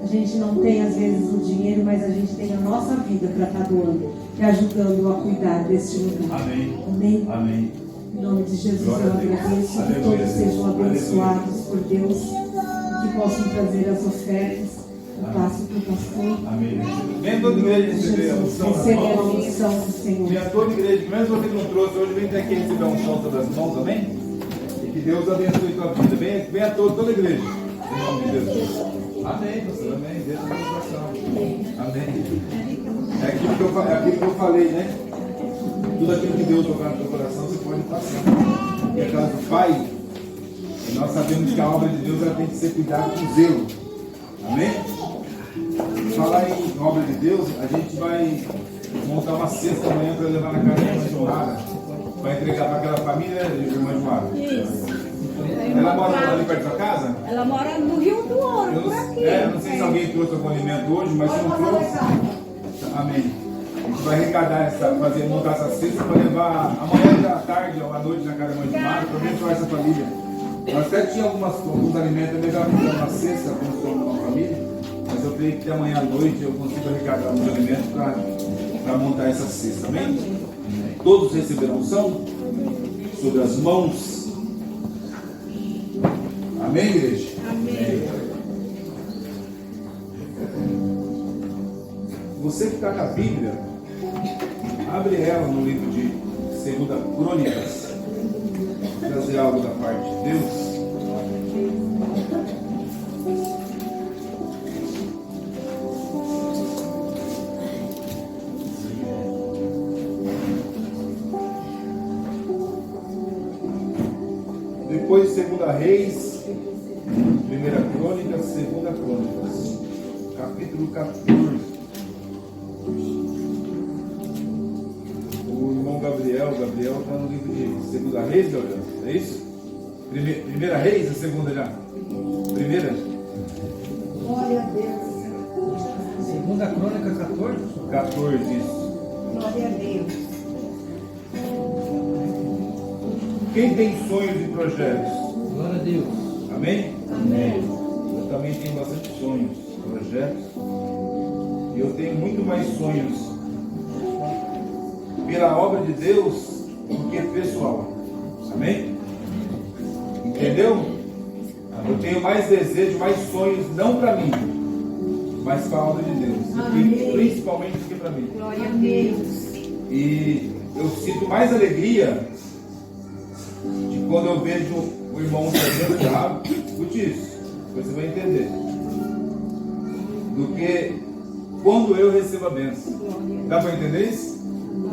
S4: A gente não tem às vezes o dinheiro, mas a gente tem a nossa vida para estar doando e ajudando a cuidar deste lugar.
S1: Amém.
S4: Amém?
S1: Amém.
S4: Em nome de Jesus
S1: Glória
S4: eu
S1: a Deus.
S4: agradeço que
S1: Aleluia.
S4: todos sejam
S1: Aleluia.
S4: abençoados por Deus, que possam trazer as ofertas. Eu passo para o pastor.
S1: Amém. Vem toda igreja receber a unção das
S4: Receber a
S1: mãos.
S4: unção do Senhor.
S1: Venha toda igreja, mesmo você que não trouxe hoje, vem até aqui receber a unção sobre as mãos, amém? E que Deus abençoe a tua vida. Venha toda igreja. Em nome de Jesus. Amém, pastor. Amém. Deus abençoe. Amém. É aquilo que eu falei, né? Tudo aquilo que Deus tocar no teu coração, você pode passar. E a casa do Pai, nós sabemos que a obra de Deus ela tem que ser cuidada com zelo. Amém? Falar em obra de Deus, a gente vai montar uma cesta amanhã para levar na casa da irmã Joara. Vai entregar para aquela família, irmã Joara.
S5: Isso.
S1: Ela mora ali perto da casa?
S5: Ela mora no Rio do Ouro,
S1: Eu
S5: por
S1: não,
S5: aqui.
S1: eu não sei se alguém trouxe algum alimento hoje, mas se não trouxe, amém. A gente vai arrecadar, montar essa cesta para levar amanhã à tarde ou à noite na casa da irmã Joara para abençoar essa família. Nós até tínhamos alguns alimentos, é melhor fazer uma cesta para uma família, mas eu creio que amanhã à noite eu consigo arrecadar uns alimentos para montar essa cesta, amém? Todos receberão unção sobre as mãos, amém, igreja? Amém. Você que está na Bíblia, abre ela no livro de 2 Crônicas. Trazer algo da parte de Deus. Depois 2 Reis, 1 Crônicas, 2 Crônicas, capítulo 14. O irmão Gabriel está no livro de 2 Reis, Gabriel, é isso? Primeira Reis, a segunda já? Primeira?
S5: Glória a Deus.
S6: Segunda Crônica 14?
S1: 14, isso.
S5: Glória a Deus.
S1: Quem tem sonhos e projetos?
S6: Glória a Deus.
S1: Amém?
S5: Amém.
S1: Eu também tenho bastante sonhos, projetos. E eu tenho muito mais sonhos pela obra de Deus do que pessoal. Amém? Entendeu? Eu tenho mais desejo, mais sonhos, não para mim, mas para a obra de Deus.
S5: Amém.
S1: Principalmente do que para mim.
S5: Glória a Deus.
S1: E eu sinto mais alegria de quando eu vejo o irmão fazendo errado. Escute isso, você vai entender. Do que quando eu recebo a bênção. Dá para entender isso?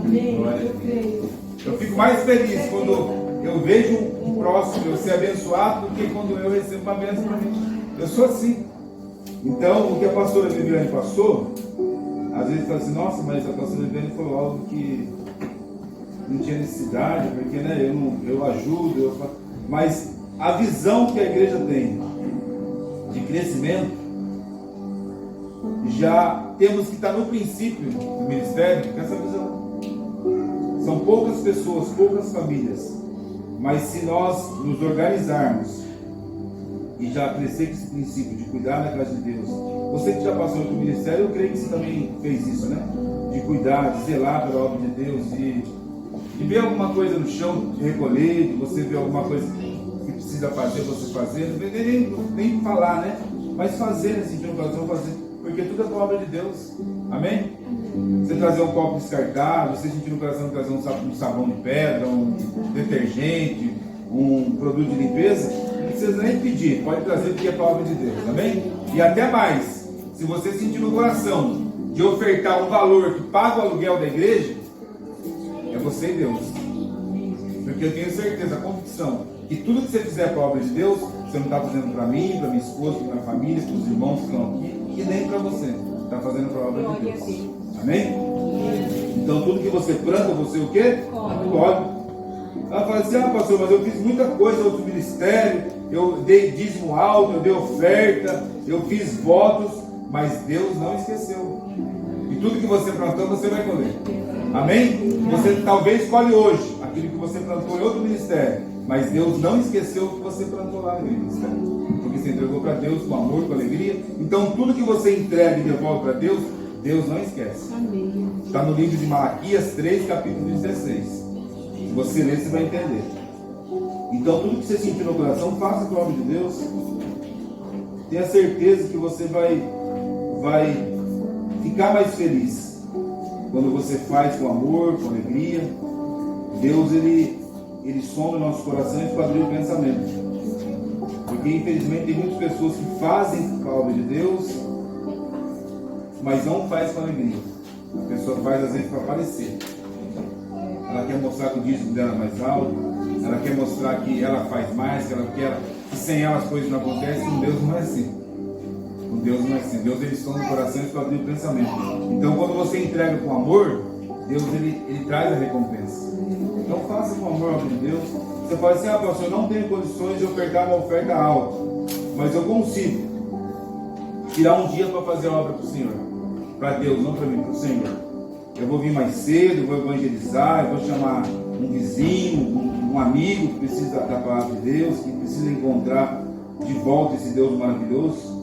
S5: Amém.
S1: Glória a
S5: Eu
S1: Deus.
S5: creio.
S1: Eu fico mais feliz quando eu vejo um próximo eu ser abençoado do que quando eu recebo uma bênção para mim. Eu sou assim. Então, o que a pastora Viviane passou, às vezes fala assim, nossa, mas a pastora Viviane falou algo que não tinha necessidade, porque né, eu ajudo, eu faço. Mas a visão que a igreja tem de crescimento, já temos que estar no princípio do ministério com essa visão. São poucas pessoas, poucas famílias, mas se nós nos organizarmos e já crescer com esse princípio de cuidar da casa de Deus, você que já passou pelo ministério, eu creio que você também fez isso, né? De cuidar, de zelar pela obra de Deus, de ver alguma coisa no chão, de recolher, de você ver alguma coisa que precisa fazer, você fazer, nem falar, né? Mas fazer, assim, de ocasião, fazer, porque tudo é para a obra de Deus, amém? Você trazer um copo descartável, você sentir no coração trazer um sabão de pedra, um detergente, um produto de limpeza, não precisa nem pedir, pode trazer porque é para a obra de Deus, amém? E até mais, se você sentir no coração de ofertar um valor que paga o aluguel da igreja, é você e Deus. Porque eu tenho certeza, a convicção, que tudo que você fizer para a obra de Deus, você não está fazendo para mim, para minha esposa, para minha família, para os irmãos que estão aqui, e nem para você. Está fazendo para a obra de Deus. Amém? Então tudo que você planta, você o quê? Colhe. Ela fala assim, pastor, mas eu fiz muita coisa, outro ministério, eu dei dízimo alto, eu dei oferta, eu fiz votos, mas Deus não esqueceu. E tudo que você plantou, você vai colher. Amém? Você talvez colhe hoje aquilo que você plantou em outro ministério, mas Deus não esqueceu o que você plantou lá no ministério. Porque você entregou para Deus com amor, com alegria. Então tudo que você entrega e devolve para Deus, Deus não esquece. Está no livro de Malaquias 3, capítulo 16. Se você ler, você vai entender. Então, tudo que você sentir no coração, faça com a obra de Deus. Tenha certeza que você vai ficar mais feliz quando você faz com amor, com alegria. Deus, ele sonda o nosso coração e esquadrilha o pensamento. Porque, infelizmente, tem muitas pessoas que fazem a obra de Deus, mas não faz com alegria. A pessoa faz, às vezes, para aparecer. Ela quer mostrar que o dízimo dela é mais alto, ela quer mostrar que ela faz mais, que sem ela as coisas não acontecem. Com Deus não é assim. Com Deus não é assim. Deus, ele sonda o coração e esquadrilha o pensamento. Então, quando você entrega com amor, Deus, ele traz a recompensa. Então, faça com amor a obra de Deus. Você pode dizer, pastor, eu não tenho condições de ofertar uma oferta alta, mas eu consigo tirar um dia para fazer a obra para o Senhor, para Deus, não para mim, para o Senhor. Eu vou vir mais cedo, vou evangelizar, eu vou chamar um vizinho, um amigo que precisa da palavra de Deus, que precisa encontrar de volta esse Deus maravilhoso.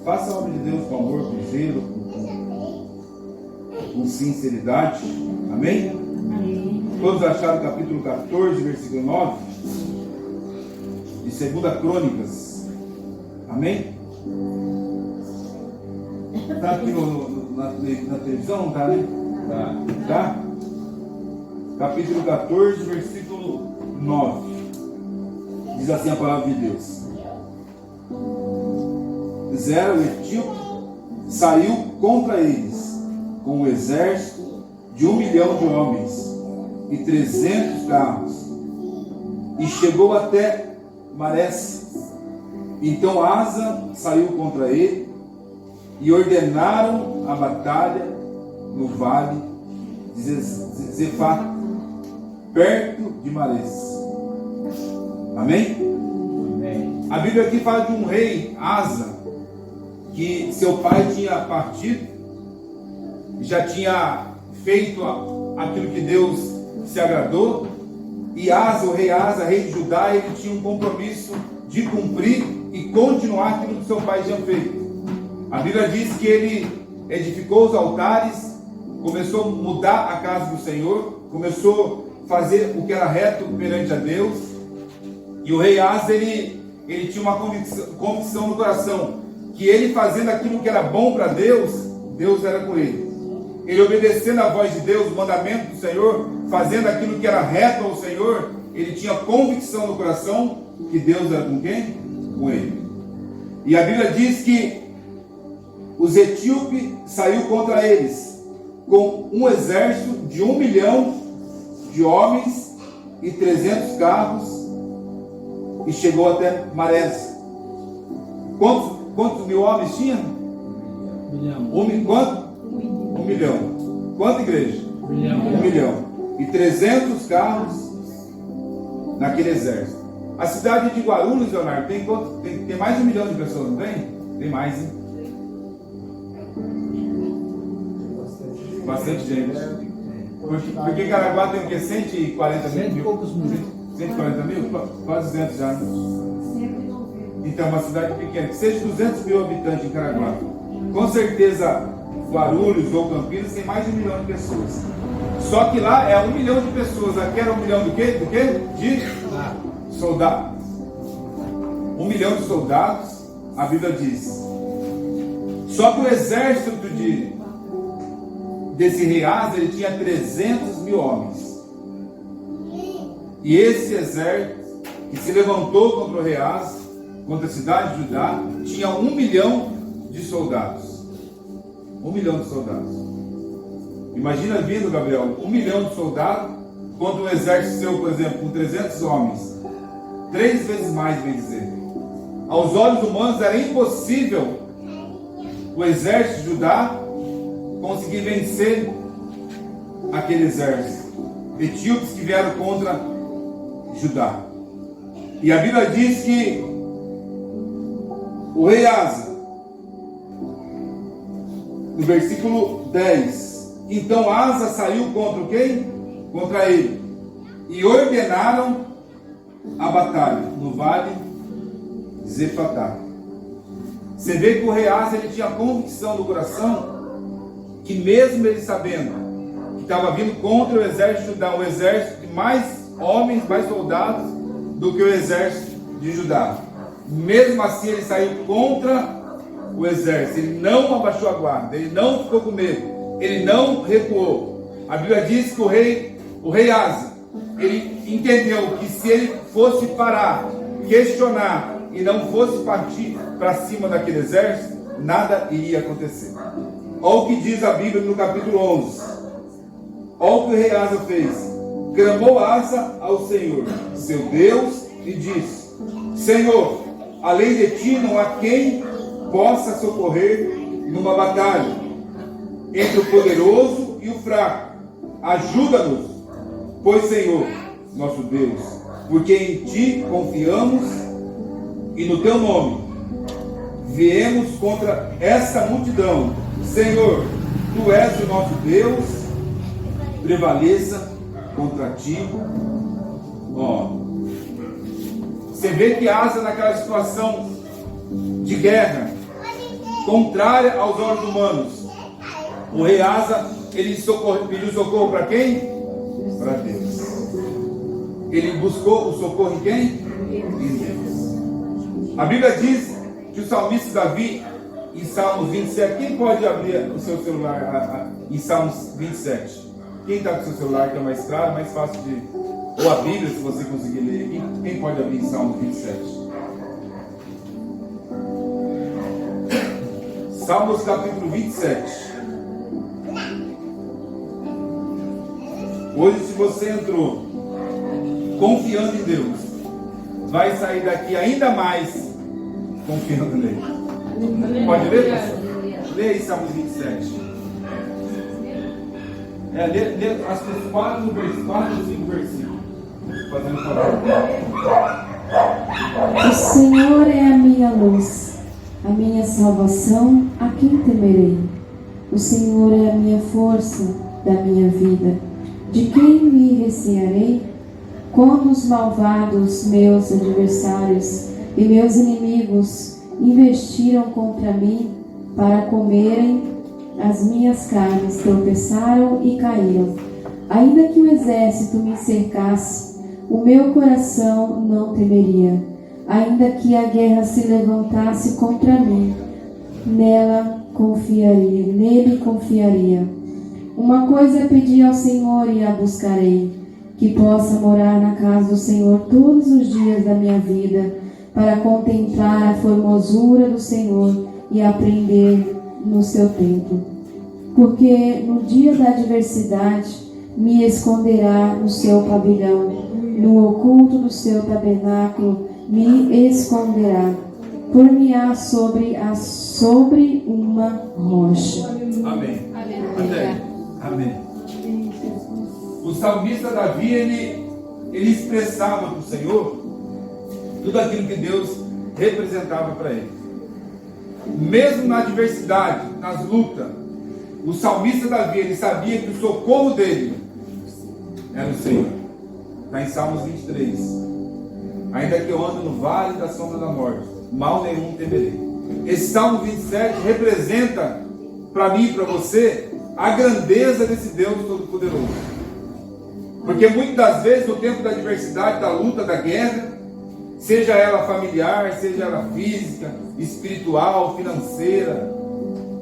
S1: Faça a obra de Deus com amor, com zelo, com sinceridade. Amém?
S5: Amém.
S1: Todos acharam o capítulo 14, versículo 9 de 2 Crônicas. Amém? Está aqui na televisão, não está, né? Tá? Capítulo 14, versículo 9. Diz assim a palavra de Deus: Zera, o etíope, saiu contra eles com um exército de 1 milhão de homens e 300 carros, e chegou até Marés. Então Asa saiu contra ele, e ordenaram a batalha no vale de Zefá, perto de Marés. Amém? Amém? A Bíblia aqui fala de um rei, Asa, que seu pai tinha partido, já tinha feito aquilo que Deus se agradou, e Asa, o rei Asa, rei de Judá, ele tinha um compromisso de cumprir e continuar aquilo que seu pai tinha feito. A Bíblia diz que ele edificou os altares, começou a mudar a casa do Senhor, começou a fazer o que era reto perante a Deus. E o rei Asa, ele tinha uma convicção no coração, que ele fazendo aquilo que era bom para Deus, Deus era com ele. Ele obedecendo a voz de Deus, o mandamento do Senhor, fazendo aquilo que era reto ao Senhor, ele tinha convicção no coração que Deus era com quem? Com ele. E a Bíblia diz que os etíopes saiu contra eles com um exército de 1 milhão de homens e 300 carros, e chegou até Marés. Quantos mil homens tinha?
S6: 1 milhão.
S1: Quanto? 1 milhão. Quanto, igreja?
S6: 1 milhão.
S1: 1 milhão. E 300 carros naquele exército. A cidade de Guarulhos, Leonardo, tem mais de 1 milhão de pessoas, não tem? Tem mais, hein? Bastante gente. Porque Caraguá tem o quê? 140 mil?
S6: 100 e poucos mil.
S1: 140 mil? Quase 200 já.
S5: Sempre não vê.
S1: Então, uma cidade pequena, que seja 200 mil habitantes em Caraguá. Com certeza, Guarulhos ou Campinas tem mais de 1 milhão de pessoas. Só que lá é 1 milhão de pessoas. Aqui era 1 milhão do quê? Do quê? De soldados. 1 milhão de soldados, a Bíblia diz. Só que o exército desse rei Asa, ele tinha 300 mil homens. E esse exército que se levantou contra o rei Asa, contra a cidade de Judá, tinha 1 milhão de soldados. 1 milhão de soldados. Imagina vindo, Gabriel, 1 milhão de soldados contra um exército seu, por exemplo, com 300 homens. 3 vezes mais, bem dizer. Aos olhos humanos era impossível o exército de Judá conseguir vencer aquele exército. Etíopes que vieram contra Judá. E a Bíblia diz que o rei Asa, no versículo 10, então Asa saiu contra quem? Contra ele. E ordenaram a batalha no vale de Zefatá. Você vê que o rei Asa, ele tinha convicção no coração que mesmo ele sabendo que estava vindo contra o exército de Judá, um exército de mais homens, mais soldados do que o exército de Judá. Mesmo assim, ele saiu contra o exército. Ele não abaixou a guarda, ele não ficou com medo, ele não recuou. A Bíblia diz que o rei Asa, ele entendeu que se ele fosse parar, questionar e não fosse partir para cima daquele exército, nada iria acontecer. Olha o que diz a Bíblia no capítulo 11. Olha o que o rei Asa fez. Clamou Asa ao Senhor, seu Deus, e disse: Senhor, além de ti não há quem possa socorrer numa batalha entre o poderoso e o fraco. Ajuda-nos, pois, Senhor, nosso Deus, porque em ti confiamos e no teu nome viemos contra essa multidão. Senhor, tu és o nosso Deus, prevaleça contra ti. Você vê que Asa, naquela situação de guerra, contrária aos olhos humanos, o rei Asa, ele pediu socorro para quem? Para Deus. Ele buscou o socorro em quem? Em Deus. A Bíblia diz que o salmista Davi, em Salmos 27, quem pode abrir o seu celular em Salmos 27? Quem está com o seu celular, que é mais claro, mais fácil de... Ou a Bíblia, se você conseguir ler aqui. Quem pode abrir em Salmos 27? Salmos capítulo 27. Hoje, se você entrou confiando em Deus, vai sair daqui ainda mais confiando nele. Pode ler, pastor? Lê aí Salmos 27. Lê as 4 ou 5 versículos. Fazendo favor.
S7: O Senhor é a minha luz, a minha salvação, a quem temerei? O Senhor é a minha força da minha vida, de quem me recearei? Quando os malvados, meus adversários e meus inimigos investiram contra mim para comerem as minhas carnes, tropeçaram e caíram. Ainda que o exército me cercasse, o meu coração não temeria. Ainda que a guerra se levantasse contra mim, nele confiaria. Uma coisa pedi ao Senhor e a buscarei, que possa morar na casa do Senhor todos os dias da minha vida, para contemplar a formosura do Senhor e aprender no seu templo. Porque no dia da adversidade me esconderá no seu pavilhão, no oculto do seu tabernáculo me esconderá, por-me-á sobre uma rocha.
S1: Amém. Amém. O salmista Davi, ele expressava para o Senhor tudo aquilo que Deus representava para ele. Mesmo na adversidade, nas lutas, o salmista Davi, ele sabia que o socorro dele era o Senhor. Está em Salmos 23. Ainda que eu ande no vale da sombra da morte, mal nenhum temerei. Esse Salmo 27 representa para mim e para você a grandeza desse Deus Todo-Poderoso. Porque muitas das vezes, no tempo da adversidade, da luta, da guerra, seja ela familiar, seja ela física, espiritual, financeira,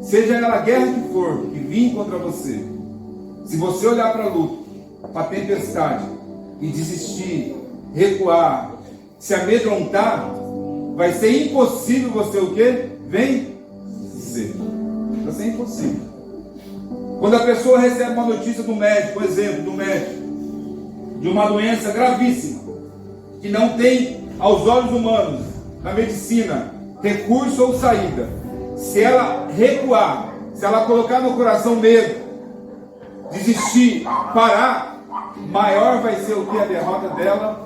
S1: seja ela a guerra que for, que vir contra você, se você olhar para a luta, para a tempestade, e desistir, recuar, se amedrontar, vai ser impossível você o quê? Vencer. Vai ser impossível. Quando a pessoa recebe uma notícia do médico, por exemplo, do médico, de uma doença gravíssima, que não tem, aos olhos humanos, na medicina, recurso ou saída, se ela recuar, se ela colocar no coração medo, desistir, parar, maior vai ser o que? A derrota dela,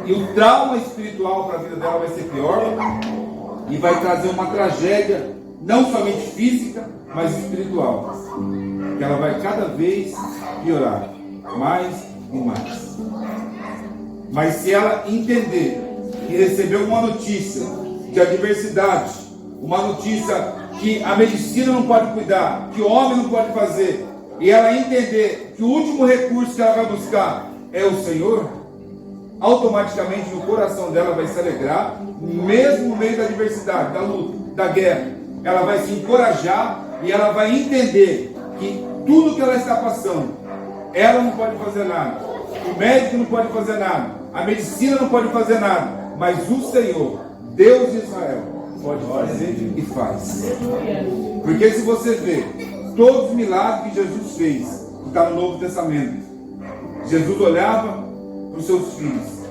S1: e o trauma espiritual para a vida dela vai ser pior, e vai trazer uma tragédia, não somente física, mas espiritual, que ela vai cada vez piorar, mais e mais. Mas se ela entender e receber uma notícia de adversidade, uma notícia que a medicina não pode cuidar, que o homem não pode fazer, e ela entender que o último recurso que ela vai buscar é o Senhor, automaticamente no coração dela vai se alegrar, mesmo no meio da adversidade, da luta, da guerra. Ela vai se encorajar e ela vai entender que tudo que ela está passando, ela não pode fazer nada, o médico não pode fazer nada, a medicina não pode fazer nada, mas o Senhor, Deus de Israel, pode fazer e faz. Porque se você vê todos os milagres que Jesus fez, que está no Novo Testamento, Jesus olhava para os seus filhos,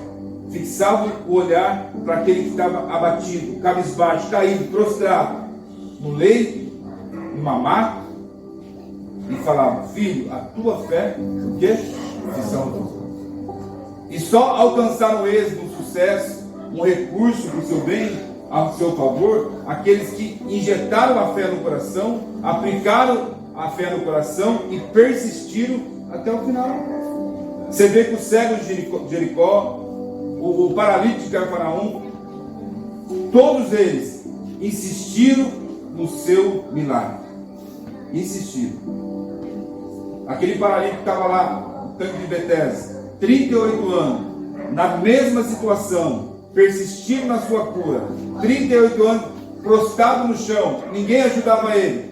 S1: fixava o olhar para aquele que estava abatido, cabisbaixo, caído, prostrado, no leito, numa maca, e falava: filho, a tua fé, o quê? Te salvou. E só alcançaram êxito, um sucesso, um recurso para o seu bem, a seu favor, aqueles que injetaram a fé no coração, aplicaram a fé no coração e persistiram até o final. Você vê que o cego de Jericó, o paralítico de Cafarnaum, todos eles insistiram no seu milagre. Insistiram. Aquele paralítico que estava lá no tanque de Betesda, 38 anos, na mesma situação, persistindo na sua cura, 38 anos, prostrado no chão, ninguém ajudava ele,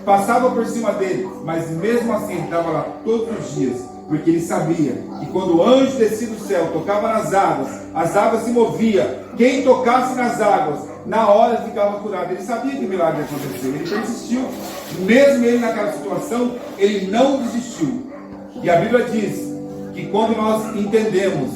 S1: passava por cima dele, mas mesmo assim ele estava lá todos os dias, porque ele sabia que quando o anjo descia do céu, tocava nas águas, as águas se moviam, quem tocasse nas águas, na hora ficava curado. Ele sabia que o milagre ia acontecer, ele persistiu, mesmo ele naquela situação, ele não desistiu. E a Bíblia diz que quando nós entendemos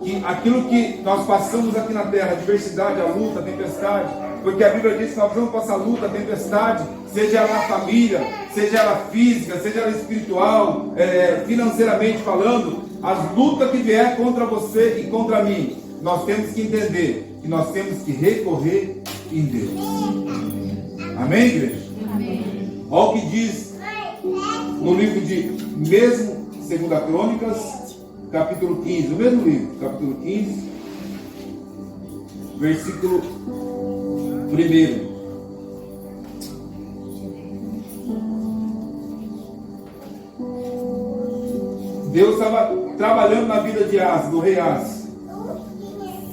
S1: que aquilo que nós passamos aqui na terra, a adversidade, a luta, a tempestade, porque a Bíblia diz que nós vamos passar luta, tempestade, seja ela na família, seja ela física, seja ela espiritual, financeiramente falando, as lutas que vier contra você e contra mim, nós temos que entender que nós temos que recorrer em Deus. Amém, igreja? Amém. Olha o que diz no livro de mesmo 2 Crônicas, capítulo 15, o mesmo livro, capítulo 15, versículo 1. Deus estava trabalhando na vida de Asa, do rei Asa,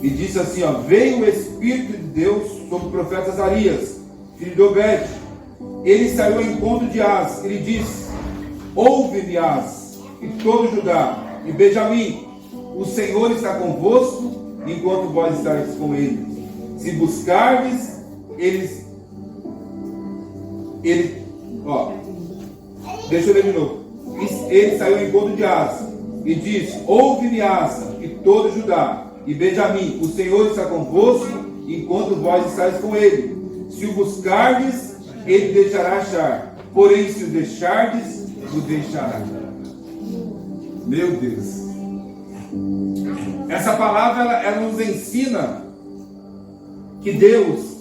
S1: e disse assim, ó: veio o Espírito de Deus sobre o profeta Azarias, filho de Obed. Ele saiu ao encontro de Asa, ele disse: ouve-me, Asa, e todo Judá e Benjamim, o Senhor está convosco, enquanto vós estáis com ele. Se buscardes, deixa eu ler de novo. Ele saiu ao encontro de Asa e disse: ouve-me, Asa, e todo Judá e Benjamim, o Senhor está convosco, enquanto vós estáis com ele. Se o buscardes, ele deixará achar, porém se o deixardes, o deixará. Meu Deus, essa palavra ela nos ensina que Deus,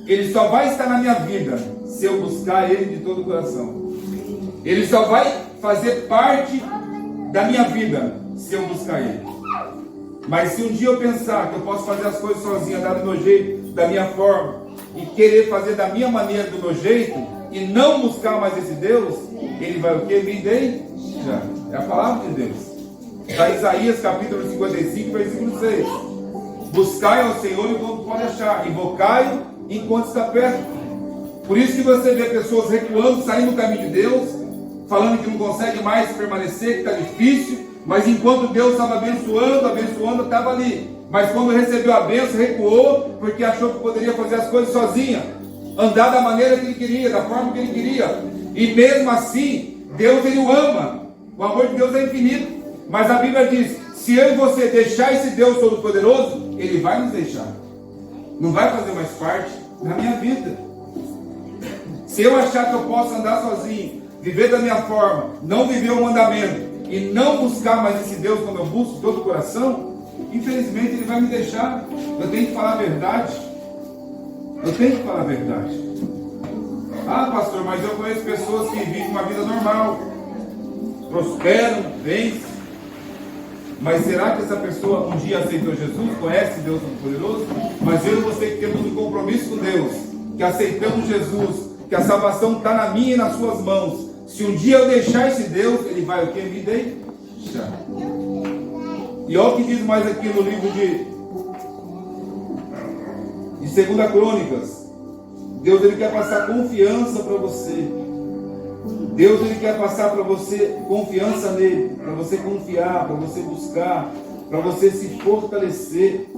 S1: ele só vai estar na minha vida se eu buscar ele de todo o coração. Ele só vai fazer parte da minha vida se eu buscar ele. Mas se um dia eu pensar que eu posso fazer as coisas sozinho, dar do meu jeito, da minha forma, e querer fazer da minha maneira, do meu jeito, e não buscar mais esse Deus, ele vai o quê? Me deixar. É a palavra de Deus. Está Isaías capítulo 55, versículo 6. Buscai ao Senhor enquanto pode achar, invocai-o enquanto está perto. Por isso que você vê pessoas recuando, saindo do caminho de Deus, falando que não consegue mais permanecer, que está difícil, mas enquanto Deus estava abençoando, estava ali. Mas quando recebeu a bênção, recuou, porque achou que poderia fazer as coisas sozinha, andar da maneira que ele queria, da forma que ele queria. E mesmo assim, Deus ele o ama. O amor de Deus é infinito. Mas a Bíblia diz: se eu e você deixar esse Deus Todo-Poderoso, ele vai nos deixar. Não vai fazer mais parte da minha vida. Se eu achar que eu posso andar sozinho, viver da minha forma, não viver o mandamento e não buscar mais esse Deus como eu busco de todo o coração, infelizmente ele vai me deixar. Eu tenho que falar a verdade. Eu tenho que falar a verdade. Ah, pastor, mas eu conheço pessoas que vivem uma vida normal, prosperam, vencem. Mas será que essa pessoa um dia aceitou Jesus, conhece Deus Todo-Poderoso? Mas eu e você que temos um compromisso com Deus, que aceitamos Jesus, que a salvação está na minha e nas suas mãos. Se um dia eu deixar esse Deus, ele vai o que? Me deixar. E olha o que diz mais aqui no livro de 2 Crônicas. Deus, ele quer passar confiança para você. Deus, ele quer passar para você confiança nele, para você confiar, para você buscar, para você se fortalecer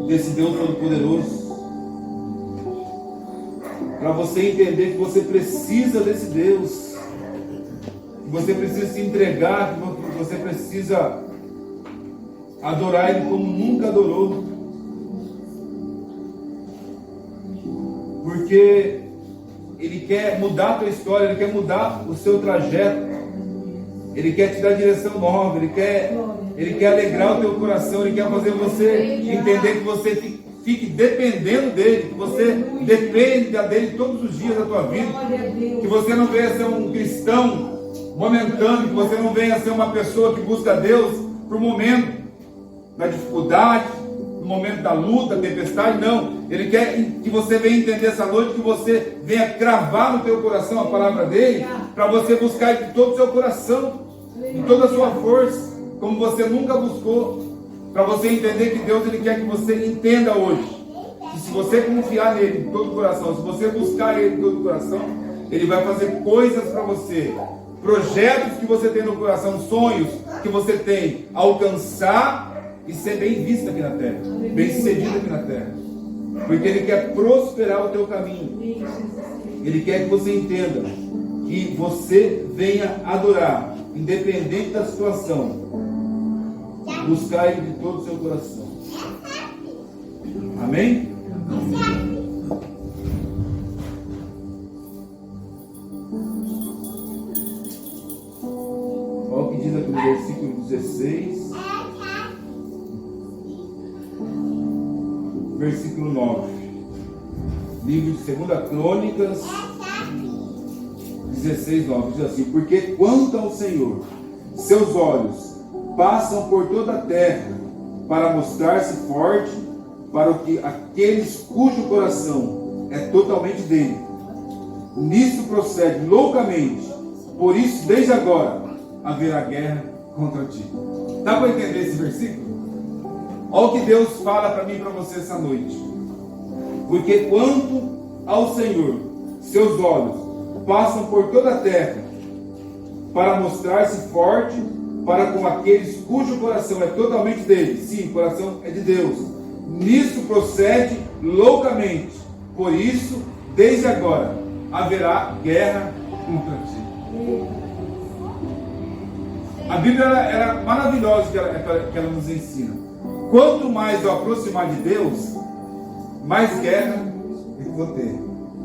S1: desse Deus Todo-Poderoso, para você entender que você precisa desse Deus, que você precisa se entregar, que você precisa adorar Ele como nunca adorou, porque Ele quer mudar a tua história, Ele quer mudar o seu trajeto, Ele quer te dar direção nova, Ele quer alegrar o teu coração, Ele quer fazer você entender que você fique dependendo dEle, que você dependa dEle todos os dias da tua vida, que você não venha ser um cristão momentâneo, que você não venha ser uma pessoa que busca Deus por momento da dificuldade, no momento da luta, da tempestade. Não, Ele quer que você venha entender essa noite, que você venha cravar no teu coração a palavra dEle, para você buscar de todo o seu coração, de toda a sua força, como você nunca buscou, para você entender que Deus, Ele quer que você entenda hoje, que se você confiar nele de todo o coração, se você buscar Ele de todo o coração, Ele vai fazer coisas para você, projetos que você tem no coração, sonhos que você tem, alcançar e ser bem visto aqui na terra, bem sucedido aqui na terra, porque Ele quer prosperar o teu caminho. Ele quer que você entenda que você venha adorar, independente da situação, buscar Ele de todo o seu coração. Amém? Olha o que diz aqui no versículo 16, versículo 9, livro de 2 Crônicas 16, 9, diz assim: porque quanto ao Senhor, seus olhos passam por toda a terra para mostrar-se forte para o que aqueles cujo coração é totalmente dele. Nisso procede loucamente, por isso desde agora haverá guerra contra ti. Dá para entender esse versículo? Olha o que Deus fala para mim e para você essa noite. Porque quanto ao Senhor, seus olhos passam por toda a terra para mostrar-se forte para com aqueles cujo coração é totalmente dele. Sim, o coração é de Deus. Nisso procede loucamente. Por isso, desde agora, haverá guerra contra ti. A Bíblia era maravilhosa que ela nos ensina. Quanto mais eu aproximar de Deus, mais guerra eu vou ter.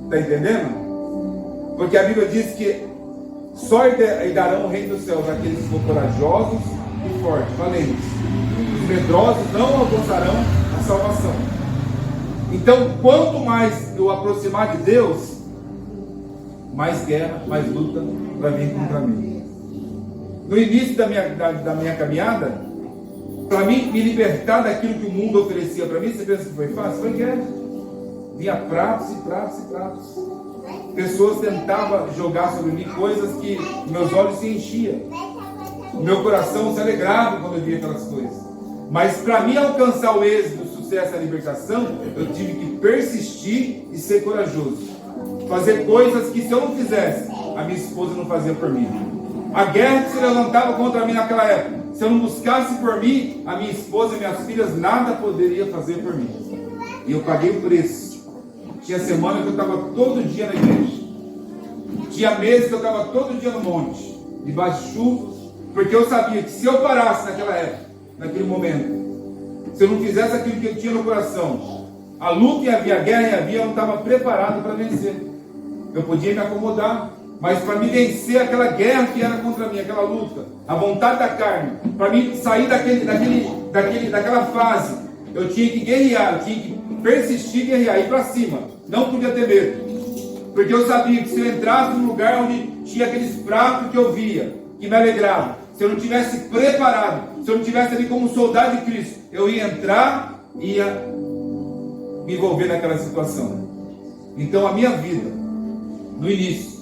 S1: Está entendendo? Porque a Bíblia diz que só herdarão o reino dos céus aqueles que são corajosos e fortes, valentes. Os medrosos não alcançarão a salvação. Então, quanto mais eu aproximar de Deus, mais guerra, mais luta vai vir contra mim. No início da minha caminhada, para mim me libertar daquilo que o mundo oferecia para mim, você pensa que foi fácil? Foi guerra. Vinha pratos e pratos e pratos. Pessoas tentavam jogar sobre mim coisas que meus olhos se enchiam. Meu coração se alegrava quando eu via aquelas coisas. Mas para mim alcançar o êxito, o sucesso e a libertação, eu tive que persistir e ser corajoso. Fazer coisas que se eu não fizesse, a minha esposa não fazia por mim. A guerra que se levantava contra mim naquela época, se eu não buscasse por mim, a minha esposa e minhas filhas nada poderia fazer por mim. E eu paguei o preço. Tinha semana que eu estava todo dia na igreja. Tinha meses que eu estava todo dia no monte, debaixo de chuva, porque eu sabia que se eu parasse naquela época, naquele momento, se eu não fizesse aquilo que eu tinha no coração, a luta ia vir, a guerra ia vir, eu não estava preparado para vencer. Eu podia me acomodar, mas para me vencer aquela guerra que era contra mim, aquela luta, a vontade da carne, para mim sair daquela fase, eu tinha que guerrear, eu tinha que persistir e guerrear, ir para cima, não podia ter medo, porque eu sabia que se eu entrasse num lugar onde tinha aqueles pratos que eu via, que me alegravam, se eu não tivesse preparado, se eu não tivesse ali como um soldado de Cristo, eu ia entrar e ia me envolver naquela situação. Então a minha vida, no início,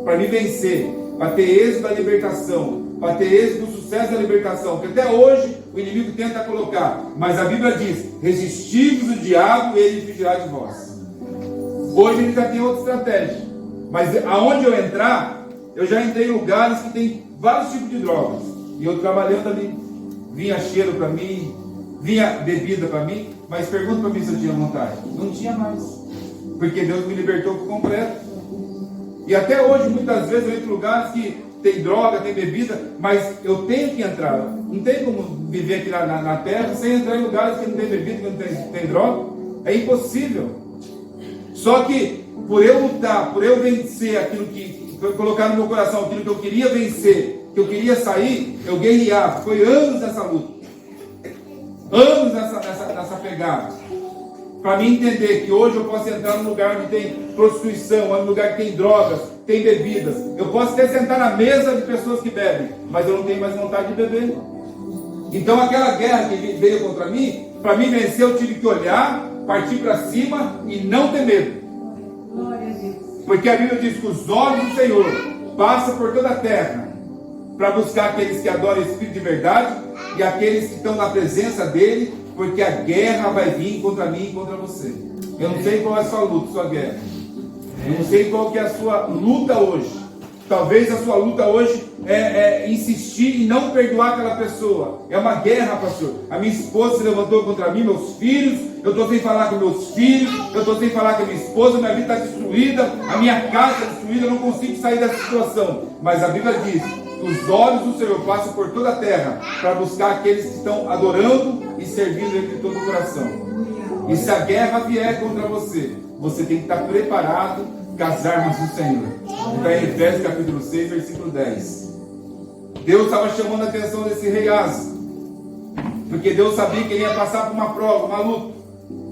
S1: para me vencer, para ter êxito da libertação, para ter êxito, o sucesso da libertação, que até hoje o inimigo tenta colocar, mas a Bíblia diz: resistimos o diabo e ele fugirá de vós. Hoje ele já tem outra estratégia, mas aonde eu entrar, eu já entrei em lugares que tem vários tipos de drogas, e eu trabalhando ali, vinha cheiro para mim, vinha bebida para mim, mas pergunta para mim se eu tinha vontade. Não tinha mais, porque Deus me libertou por completo. E até hoje, muitas vezes, eu entro em lugares que tem droga, tem bebida, mas eu tenho que entrar. Não tem como viver aqui na terra sem entrar em lugares que não tem bebida, que não tem droga. É impossível. Só que, por eu lutar, por eu vencer aquilo que colocar no meu coração, aquilo que eu queria vencer, que eu queria sair, eu guerreava. Foi anos nessa luta. Anos nessa pegada. Para mim entender que hoje eu posso entrar num lugar onde tem prostituição, num lugar que tem drogas, tem bebidas. Eu posso até sentar na mesa de pessoas que bebem, mas eu não tenho mais vontade de beber. Então aquela guerra que veio contra mim, para mim vencer eu tive que olhar, partir para cima e não ter medo.
S5: Glória a Deus.
S1: Porque a Bíblia diz que os olhos do Senhor passam por toda a terra para buscar aqueles que adoram o Espírito de verdade e aqueles que estão na presença dele, porque a guerra vai vir contra mim e contra você. Eu não sei qual é a sua luta, sua guerra. Eu não sei qual que é a sua luta hoje. Talvez a sua luta hoje é insistir em não perdoar aquela pessoa. É uma guerra, pastor. A minha esposa se levantou contra mim, meus filhos. Eu estou sem falar com meus filhos. Eu estou sem falar com a minha esposa. Minha vida está destruída. A minha casa está destruída. Eu não consigo sair dessa situação. Mas a Bíblia diz: os olhos do Senhor passam por toda a terra para buscar aqueles que estão adorando e servindo Ele de todo o coração. E se a guerra vier contra você, você tem que estar preparado com as armas do Senhor. Está em Efésios capítulo 6, versículo 10. Deus estava chamando a atenção desse rei Asa, porque Deus sabia que ele ia passar por uma prova, uma luta.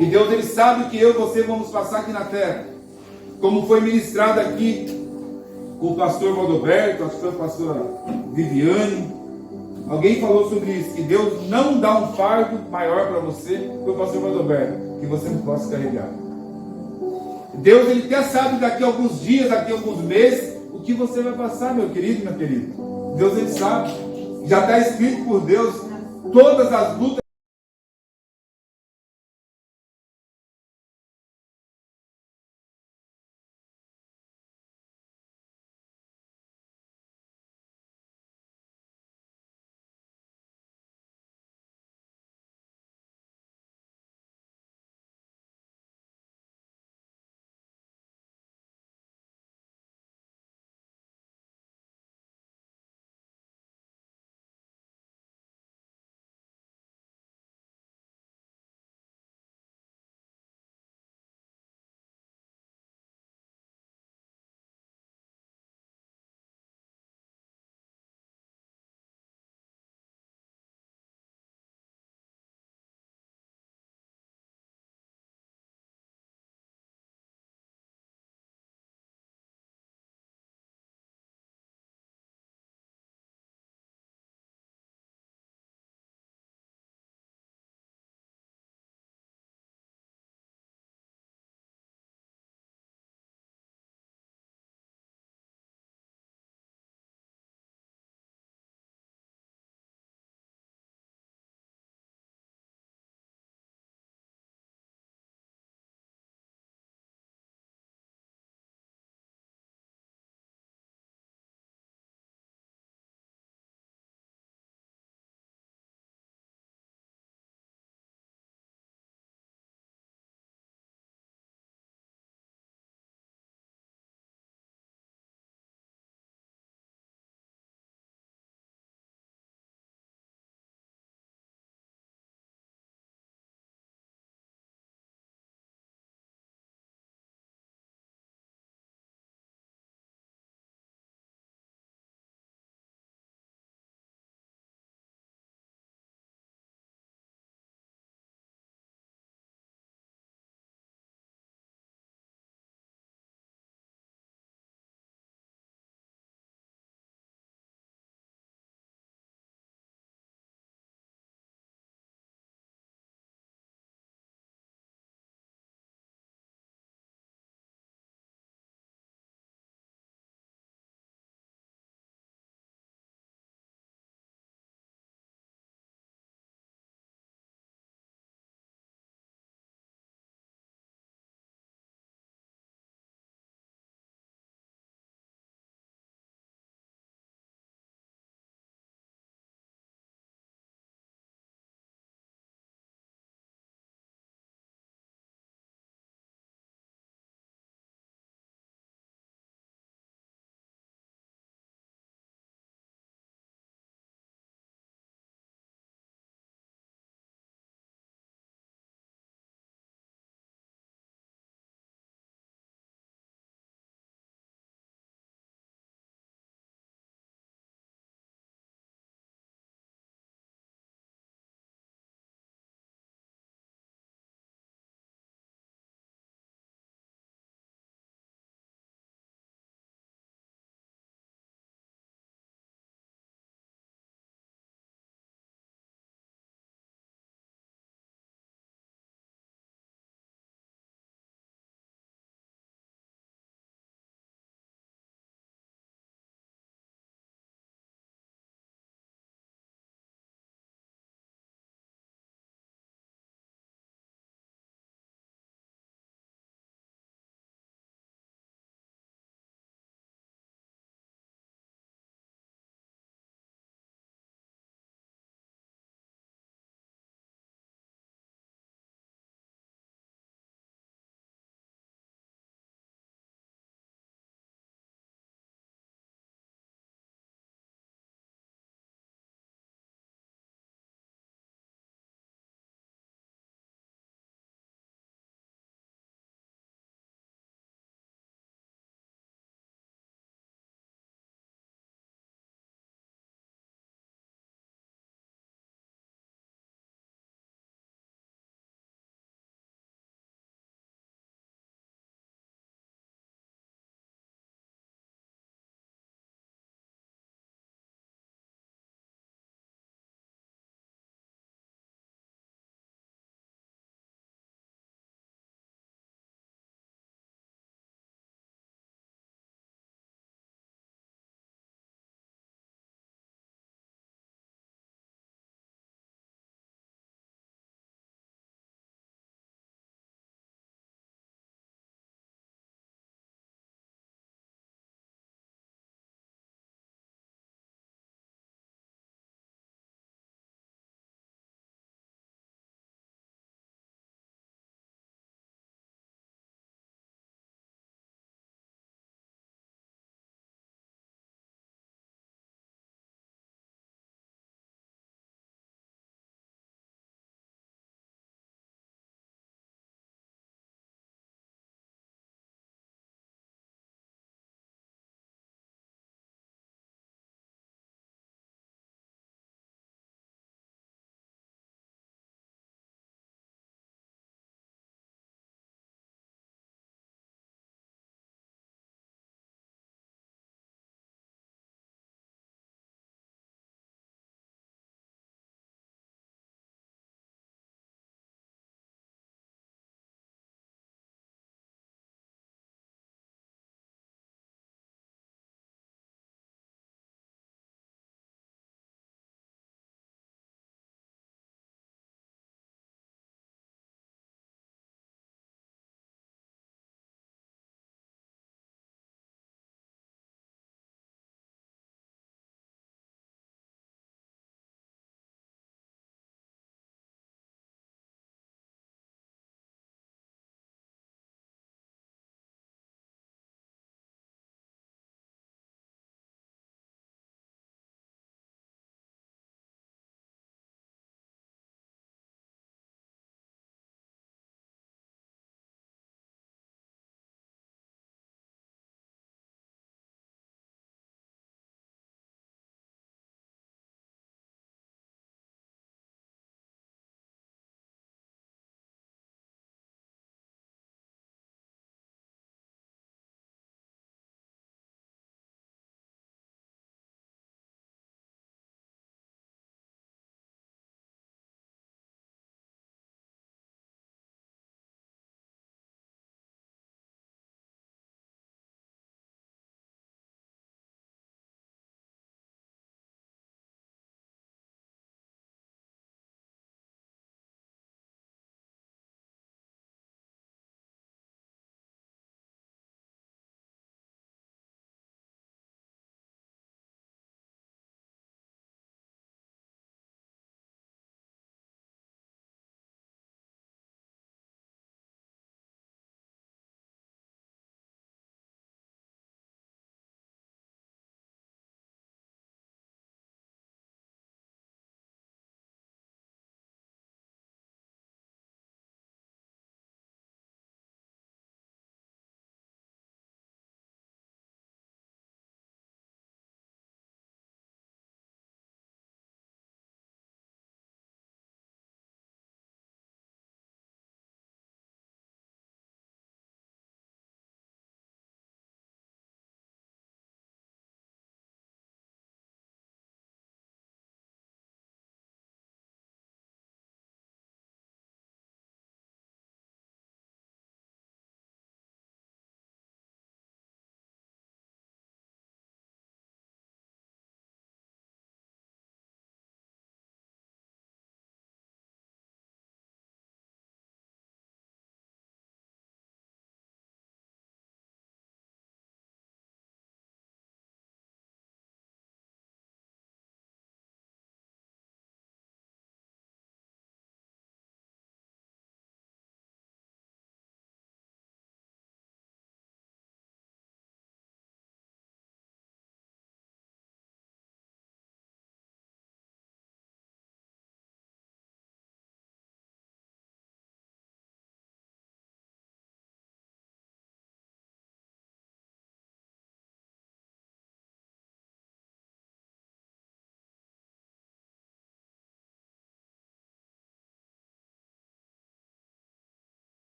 S1: E Deus, ele sabe que eu e você vamos passar aqui na terra, como foi ministrado aqui com o pastor Valdoberto, acho que foi a pastora Viviane. Alguém falou sobre isso, que Deus não dá um fardo maior para você que o pastor Valdoberto, que você não possa carregar. Deus, ele até sabe daqui a alguns dias, daqui a alguns meses, o que você vai passar, meu querido e minha querida. Deus, ele sabe. Já está escrito por Deus todas as lutas